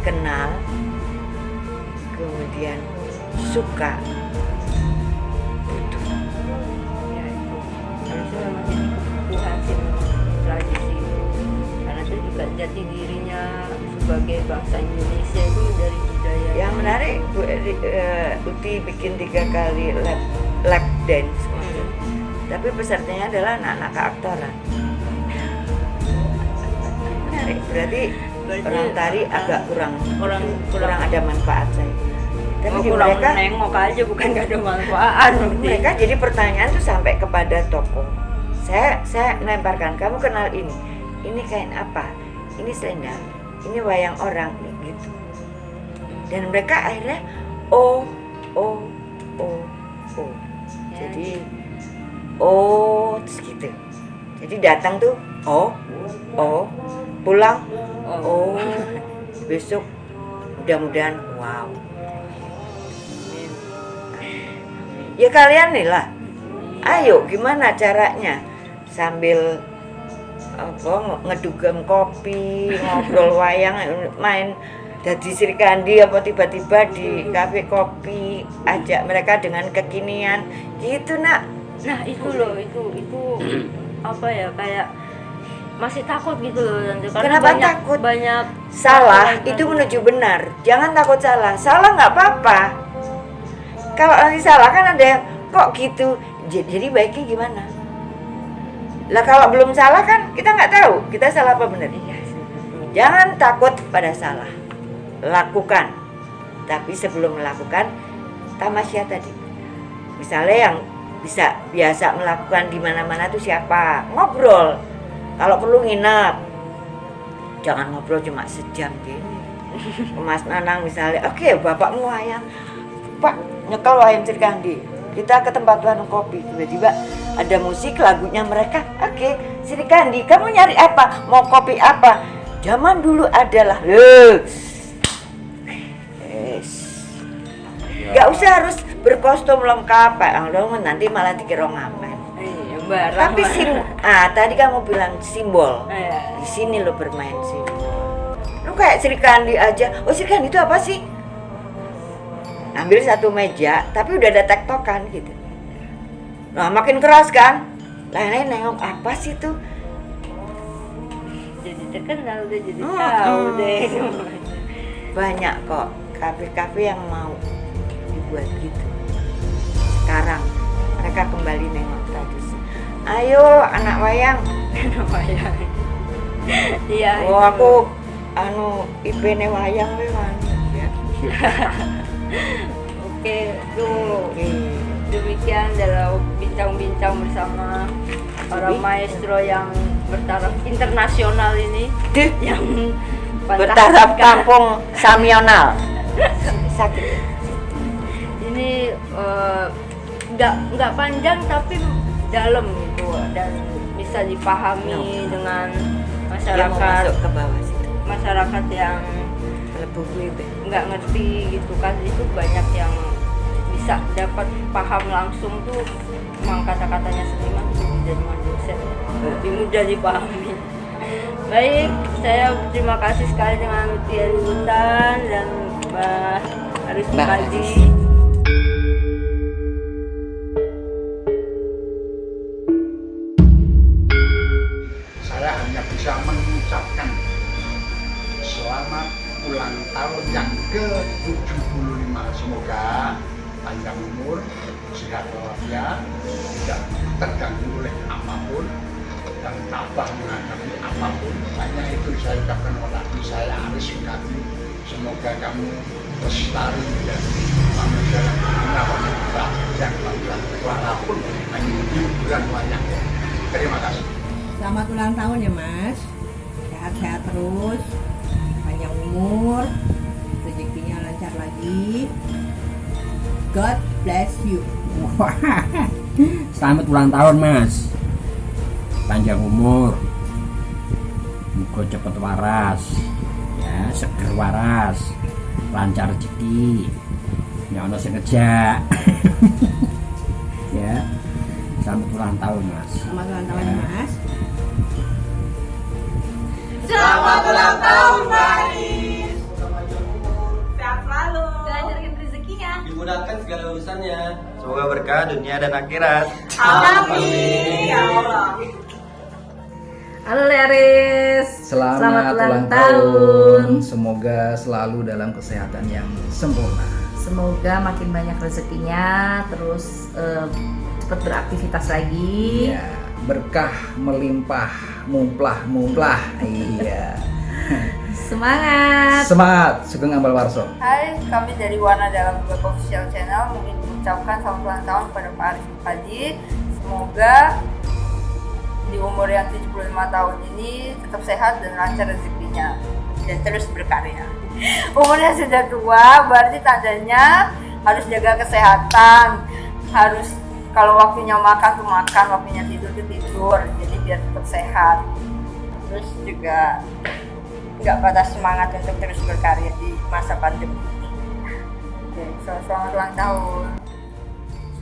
kenal, kemudian suka, butuh. Ya itu harusnya memang jadi kebutuhan sih tradisi itu, karena itu juga jati dirinya sebagai bangsa Indonesia itu dari budaya. Yang menarik, Uti bikin 3 kali lap dance, tapi pesertanya adalah anak-anak keaktoran. Menarik, berarti orang tari agak kurang ada manfaat saya. Tapi di kurang mereka nengok aja, bukan gak ada manfaat. mereka jadi pertanyaan tuh sampai kepada tokoh. Saya lemparkan, kamu kenal ini kain apa, ini selendang, ini wayang orang, gitu. Dan mereka akhirnya oh. Jadi terus gitu. Jadi datang tuh pulang besok mudah-mudahan wow. Ya kalian nih lah, ayo gimana caranya sambil ngedugem kopi, ngobrol wayang, main jadi Sri Kandi apa tiba-tiba di kafe kopi, ajak mereka dengan kekinian gitu nak. Nah itu loh, itu apa ya, kayak masih takut gitu loh Tante. Karena Kenapa takut? Banyak Salah itu menuju benar. Jangan takut salah. Salah nggak apa-apa. Kalau nanti salah kan ada yang kok gitu. Jadi baiknya gimana? Lah kalau belum salah kan kita nggak tahu kita salah apa benar. Jangan takut pada salah. Lakukan. Tapi sebelum melakukan tamasya tadi. Misalnya yang biasa melakukan di mana-mana tuh siapa? Ngobrol. Kalau perlu nginep. Jangan ngobrol cuma sejam gini. Mas Nanang misalnya, oke, bapakmu wayang. Pak, nyekel wayang Sri Kandi. Kita ke tempat warung kopi. Tiba-tiba ada musik, lagunya mereka. Oke, Sri Kandi, kamu nyari apa? Mau kopi apa? Zaman dulu adalah Gak usah harus berkostum lengkap, nanti malah dikira ngamen. Tapi tadi kamu bilang simbol. Di sini lo bermain simbol. Lu kayak Sri Kandi aja. Oh, Sri Kandi itu apa sih? Ambil satu meja, tapi udah ada tektokan gitu. Nah, makin keras kan? Lain-lain nengok apa sih tuh? Jadi terkenal deh, jadi tahu deh. Banyak kok kafe-kafe yang mau dibuat gitu. Sekarang mereka kembali nengok tradisi. Ayo anak wayang. Anak wayang. Iya. Oh aku IP-ne wayang memang. Ya. Oke, demikian dalam bincang-bincang bersama para maestro yang bertaraf internasional ini, yang bertaraf kampung Samional. Sakit. Ini nggak panjang tapi dalam gitu, dan bisa dipahami dengan masyarakat ke bawah situ. Masyarakat yang nggak ngerti gitu kan, itu banyak yang bisa dapat paham langsung tuh. Memang kata-katanya seniman itu jadi dosen lebih mudah dipahami. Baik, saya terima kasih sekali dengan Uti Lutan dan Mbak Aris Mukaji. Saya hanya bisa mengucapkan selamat ulang tahun yang ke-75. Semoga panjang umur, sehat walafiat, tidak terganggu oleh apapun dan tabah menghadapi apapun. Hanya itu saya ucapkan kepada saya Aris Mukaji. Semoga kamu lestari menjadi manusia yang berguna bagi kita yang bangga walaupun hanya di bulan wayang. Terima kasih. Selamat ulang tahun ya Mas. Sehat-sehat terus, panjang umur, rezekinya lancar lagi. God bless you. Selamat ulang tahun Mas. Panjang umur. Muga cepet waras. Ya, seger waras. Lancar rezeki. Ya ono sing kerja. Ya. Selamat ulang tahun Mas. Selamat ulang tahun ya, Mas. Selamat ulang tahun, Maris. Sehat selalu. Dilancarkan rezekinya. Dimudahkan segala urusannya. Semoga berkah dunia dan akhirat. Amin. Ya Allah. Halo Leris. Selamat ulang tahun. Semoga selalu dalam kesehatan yang sempurna. Semoga makin banyak rezekinya, terus cepat beraktivitas lagi. Iya, berkah melimpah, mumplah. Iya. Semangat. Semangat, Sugeng Ambal Warso. Hai, kami dari Warna Dalam Web Official Channel ingin mengucapkan selamat ulang tahun kepada Pak Aris Mukadi. Semoga di umur yang 75 tahun ini tetap sehat dan lancar rezekinya dan terus berkarya. Umurnya sudah tua, berarti tandanya harus jaga kesehatan, harus kalau waktunya makan tuh makan, waktunya tidur tuh tidur, jadi biar tetap sehat. Terus juga nggak patah semangat untuk terus berkarya di masa pandemi ini. Oke, selamat ulang tahun.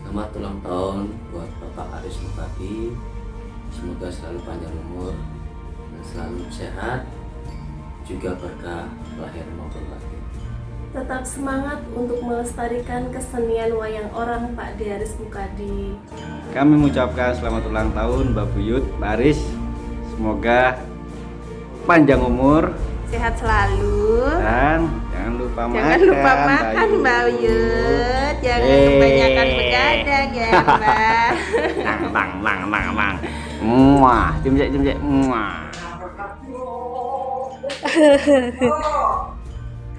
Selamat ulang tahun buat Bapak Aris Mukadi. Semoga selalu panjang umur dan selalu sehat, juga berkah lahir maupun batin. Tetap semangat untuk melestarikan kesenian wayang orang Pak D. Aris Mukadi. Kami mengucapkan selamat ulang tahun Mbak Buyut, Pak Aris. Semoga panjang umur, Sehat selalu. dan jangan lupa Jangan lupa makan Mbak Uyut. Jangan kebanyakan begadang ya Mbak. Bang. Muah, jemjek. Muah.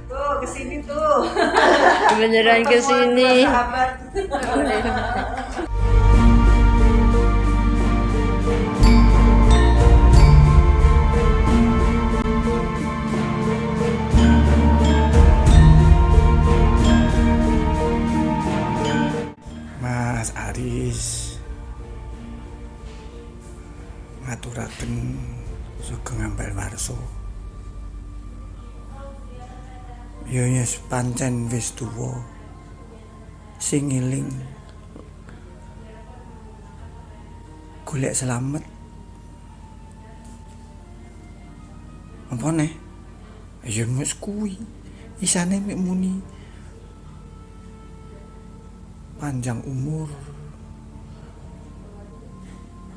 Tuh, kesini tuh. Beneran kesini. Mas Aris ngaturaken Sugeng Ambal Warso. Ya yes pancen wis tuwa. Sing eling golek selamat. Apa neh? Ya wis kuwi. Isane mek muni panjang umur,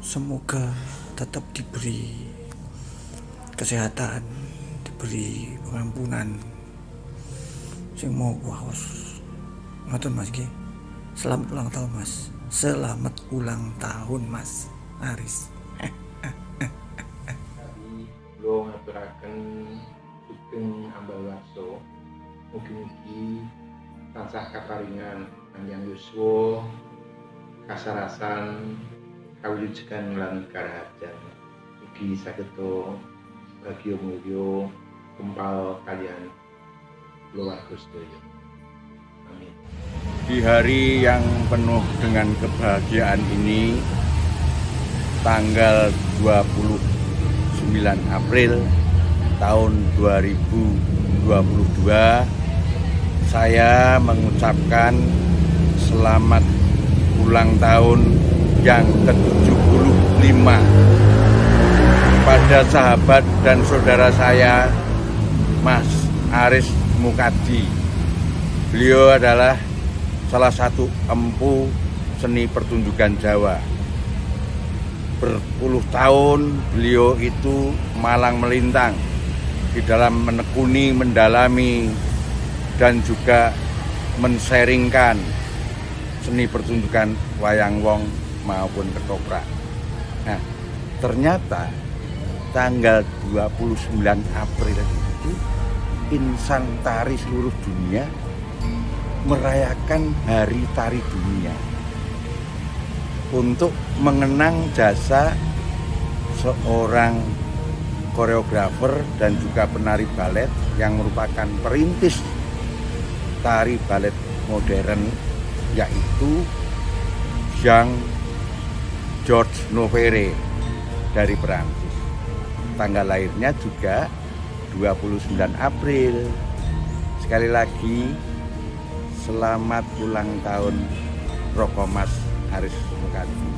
semoga tetap diberi kesehatan, diberi pengampunan sing mau kuwas. Ngoten Mas nggih. Selamat ulang tahun Mas. Selamat ulang tahun Mas Aris. Kula ngaturaken Sugeng Ambal Warso. Mugi-mugi tansah kakaringan panjang yuswa, kasarasan, kawujudan lan karaharjan. Mugi sageda bagya mulya kempal kaliyan keluarga sedaya. Amin. Di hari yang penuh dengan kebahagiaan ini, tanggal 29 April tahun 2022, saya mengucapkan selamat ulang tahun yang ke-75 pada sahabat dan saudara saya, Mas Aris Mukadi. Beliau adalah salah satu empu seni pertunjukan Jawa. Berpuluh tahun beliau itu malang melintang di dalam menekuni, mendalami, dan juga men-sharingkan seni pertunjukan wayang wong maupun ketoprak. Nah, ternyata tanggal 29 April itu insan tari seluruh dunia merayakan Hari Tari Dunia untuk mengenang jasa seorang koreografer dan juga penari balet yang merupakan perintis tari balet modern, yaitu Zhang George Noverre dari Perancis. Tanggal lahirnya juga 29 April. Sekali lagi selamat ulang tahun Roko Mas Aris Mukadi.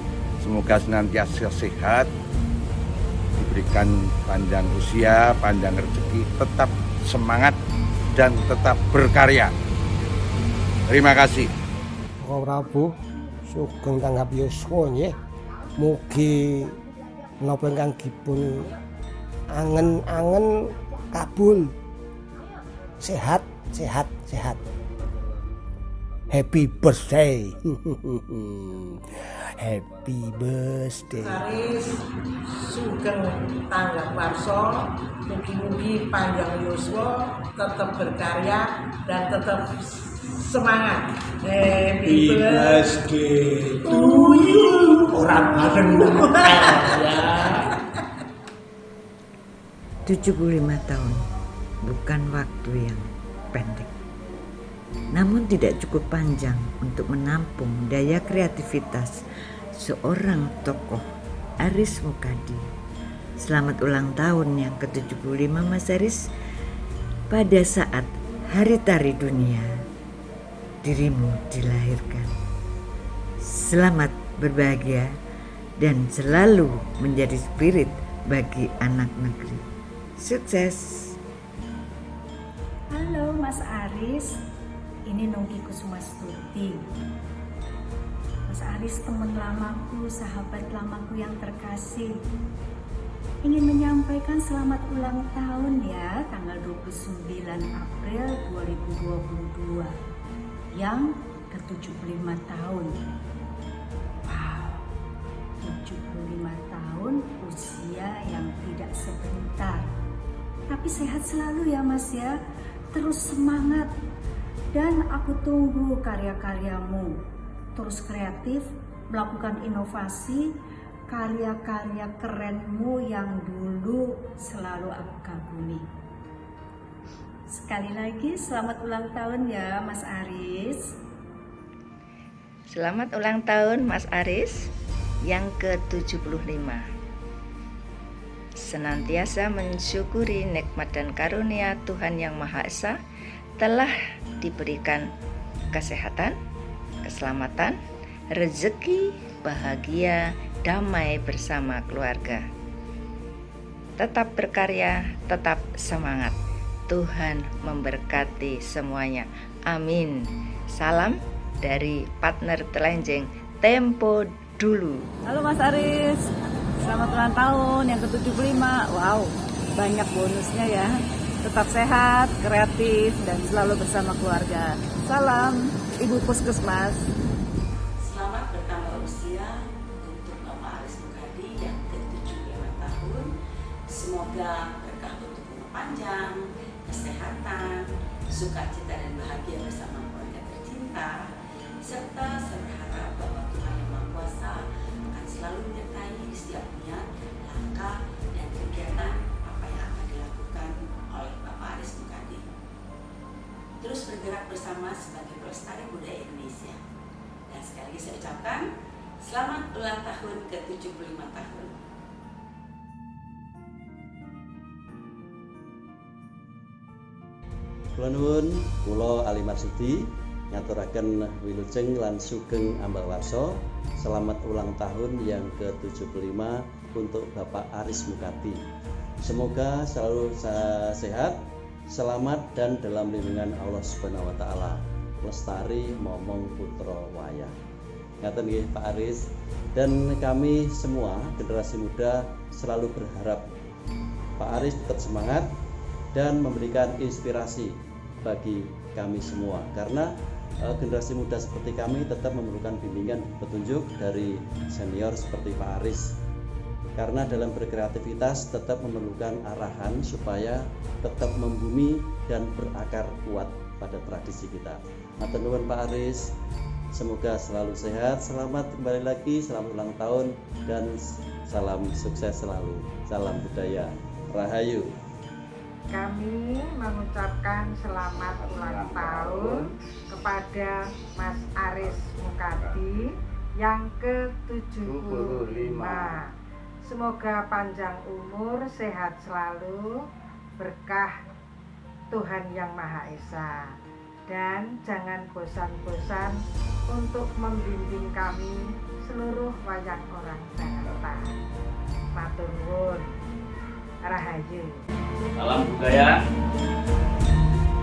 Semoga senantiasa sehat, diberikan panjang usia, panjang rezeki, tetap semangat dan tetap berkarya. Terima kasih. Kau Prabu sugeng tanggap yuswa nggih. Mugi menapa ingkang dipun angen-angen kabul. Sehat, sehat, sehat. Happy birthday. Happy birthday. Aris sugeng tanggap warso, mugi-mugi panjang yuswa, tetap berkarya dan tetap semangat. Happy birthday to you. Orang bareng ya. 75 tahun bukan waktu yang pendek, namun tidak cukup panjang untuk menampung daya kreativitas seorang tokoh Aris Mukadi. Selamat ulang tahun yang ke-75 Mas Aris. Pada saat Hari Tari Dunia dirimu dilahirkan. Selamat berbahagia dan selalu menjadi spirit bagi anak negeri. Sukses. Halo Mas Aris, ini Nungki Kusumastuti. Mas Aris, teman lamaku, sahabat lamaku yang terkasih, ingin menyampaikan selamat ulang tahun ya, tanggal 29 April 2022 yang ke-75 tahun. Wow, 75 tahun usia yang tidak sebentar. Tapi sehat selalu ya Mas ya, terus semangat. Dan aku tunggu karya-karyamu, terus kreatif, melakukan inovasi, karya-karya kerenmu yang dulu selalu aku kagumi. Sekali lagi selamat ulang tahun ya Mas Aris. Selamat ulang tahun Mas Aris yang ke-75. Senantiasa mensyukuri nikmat dan karunia Tuhan Yang Maha Esa, telah diberikan kesehatan, keselamatan, rezeki, bahagia, damai bersama keluarga. Tetap berkarya, tetap semangat. Tuhan memberkati semuanya. Amin. Salam dari partner telanjang Tempo Dulu. Halo Mas Aris, selamat ulang tahun yang ke-75. Wow, banyak bonusnya ya. Tetap sehat, kreatif, dan selalu bersama keluarga. Salam, Ibu Puskesmas. Selamat bertambah usia untuk Bapak Aris Mukadi yang ke-75 tahun. Semoga berkah untuk umur panjang, kesehatan, sukacita dan bahagia bersama keluarga tercinta, serta berharap bahwa Tuhan Yang Maha Kuasa akan selalu menyertai di setiap niat, langkah, dan kegiatan apa yang akan dilakukan oleh Bapak Aris Mukadi. Terus bergerak bersama sebagai pelestari budaya Indonesia. Dan sekali lagi saya ucapkan selamat ulang tahun ke-75 tahun. Kula nuwun, kula Ali Marsudi ngaturaken wilujeng lan sugeng ambawarsa selamat ulang tahun yang ke-75 untuk Bapak Aris Mukadi. Semoga selalu sehat, selamat dan dalam lindungan Allah Subhanahu wa taala. Lestari momong putra wayah. Ngaten nggih Pak Aris, dan kami semua generasi muda selalu berharap Pak Aris tetap semangat dan memberikan inspirasi bagi kami semua, karena generasi muda seperti kami tetap memerlukan bimbingan petunjuk dari senior seperti Pak Aris, karena dalam berkreativitas tetap memerlukan arahan supaya tetap membumi dan berakar kuat pada tradisi kita. Matur nuwun Pak Aris, semoga selalu sehat, selamat kembali lagi, selamat ulang tahun dan salam sukses selalu, salam budaya, rahayu. Kami mengucapkan selamat ulang tahun kepada Mas Aris Mukadi yang ke-75. Semoga panjang umur, sehat selalu, berkah Tuhan Yang Maha Esa. Dan jangan bosan-bosan untuk membimbing kami seluruh wayang orang Jakarta. Matur nuwun. Rahayu. Salam budaya.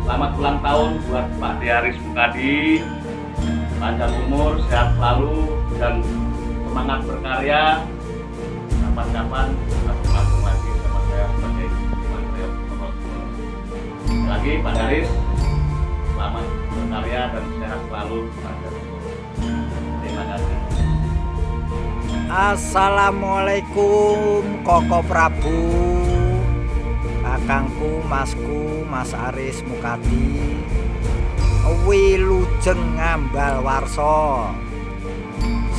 Selamat ulang tahun buat Pak Aris Mukadi. Panjang umur, sehat selalu, dan semangat berkarya. Kapan-kapan langsung lagi sama saya sebagai Menteri Koordinator. Sekali lagi Pak Aris, selamat berkarya dan sehat selalu. Terima kasih. Assalamualaikum Koko Prabu, kakangku, masku, Mas Aris Mukadi, wilujeng ngambal warsa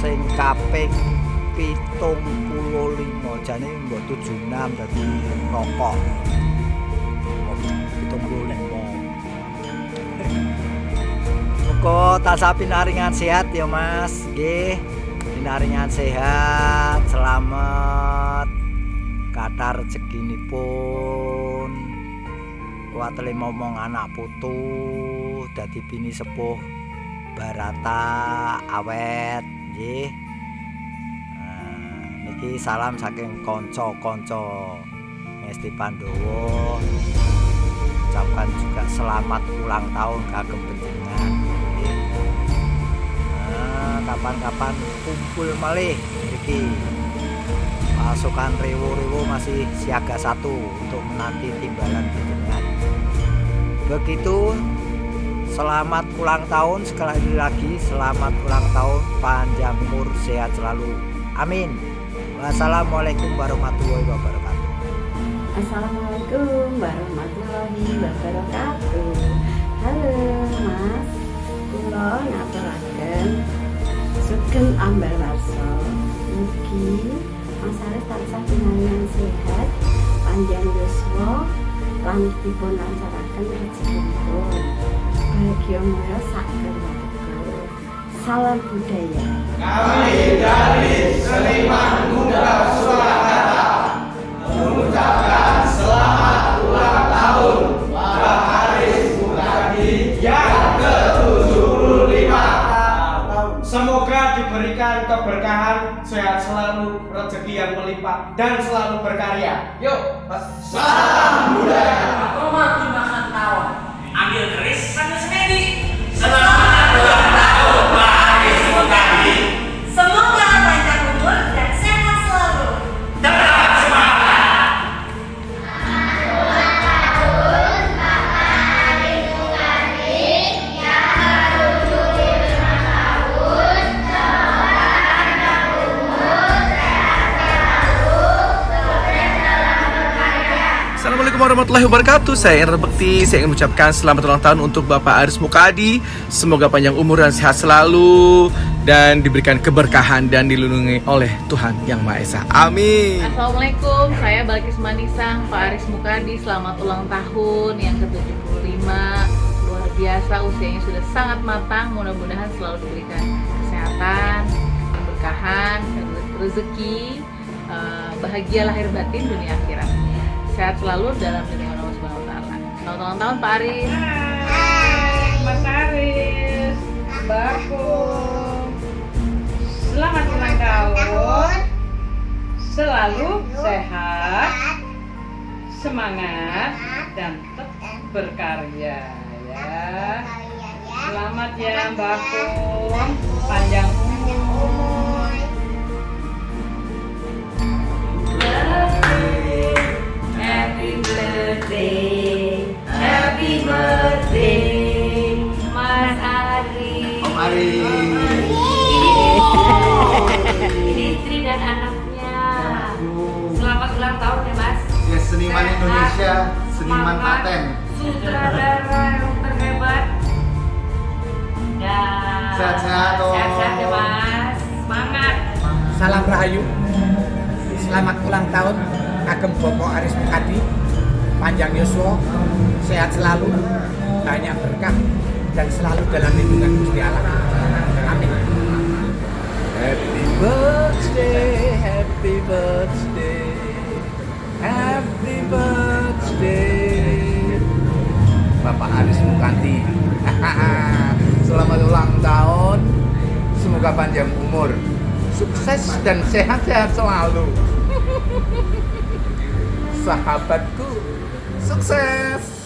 sing kaping 75, jane mbok 76 dadi rokok 75. Muga tansah pinaringan sehat ya Mas, nggih. Pinaringan sehat, selamat kathah rezekinipun. Kuatele momong anak putu dadi bini sepuh barata awet nggih. Niki salam saking kanca-kanca Ngesti Pandowo. Ucapkan juga selamat ulang tahun kagem panjenengan. Kapan-kapan kumpul malih iki. Pasukan Rewo-Rewo masih siaga 1 untuk menanti timbalan panjenengan. Begitu, selamat ulang tahun sekali lagi, selamat ulang tahun, panjang umur, sehat selalu. Amin. Wassalamualaikum warahmatullahi wabarakatuh. Assalamualaikum warahmatullahi wabarakatuh. Halo Mas, kula ngaturaken sugeng ambal warsa. Mugi Mas Aris tansah pinaringan sehat, panjang yuswa, lan dipun lancaraken rezekinipun. Bahagia mulya sak garwa. Salam budaya. Kami dari Seniman Muda Surakarta mengucapkan selamat ulang tahun Pak Aris Mukadi yang ke-75. Semoga diberikan keberkahan, sehat selalu, rezeki yang melimpah, dan selalu berkarya. Yuk, salam budaya. Rumah dimakan tawon, ambil keris sambil semedi. Selamat ulang tahun Pak Aris Mukadi. Semoga panjang umur dan sehat selalu. Tetap semangat. Ulang tahun Pak Aris Mukadi yang ke-75 tahun. Semoga panjang umur, sehat selalu, sukses dalam berkarya. Assalamualaikum warahmatullahi wabarakatuh. Saya Indra Bekti. Saya ingin mengucapkan selamat ulang tahun untuk Bapak Aris Mukadi. Semoga panjang umur dan sehat selalu, dan diberikan keberkahan dan dilindungi oleh Tuhan Yang Maha Esa. Amin. Assalamualaikum, saya Balkis Manisang. Pak Aris Mukadi, selamat ulang tahun yang ke-75. Luar biasa, usianya sudah sangat matang. Mudah-mudahan selalu diberikan kesehatan, keberkahan, rezeki, bahagia lahir batin dunia akhirat. Sehat selalu dalam lindungan Allah Subhanahu wa taala. Selamat ulang tahun Pak Aris. Mas Aris, Mbakku, selamat ulang tahun. Selalu sehat, semangat, dan tetap berkarya ya. Selamat ya Mbakku, panjang umur. Happy birthday, Mas Aris. Om Aris. Ini istri dan anaknya. Selamat ulang tahun ya Mas. Ya, seniman Indonesia, seniman paten. Sutradara yang terhebat. Dan Sehat-sehat Om. Sehat-sehat ya Mas. Semangat. Salam Rahayu. Selamat ulang tahun kagem Bapak Aris Mukadi. Panjang yuswa, sehat selalu, banyak berkah, dan selalu dalam lindungan Gusti Allah. Amin. Mukadi. Selamat ulang tahun, semoga panjang umur, sukses dan sehat-sehat selalu. Sahabatku, sukses!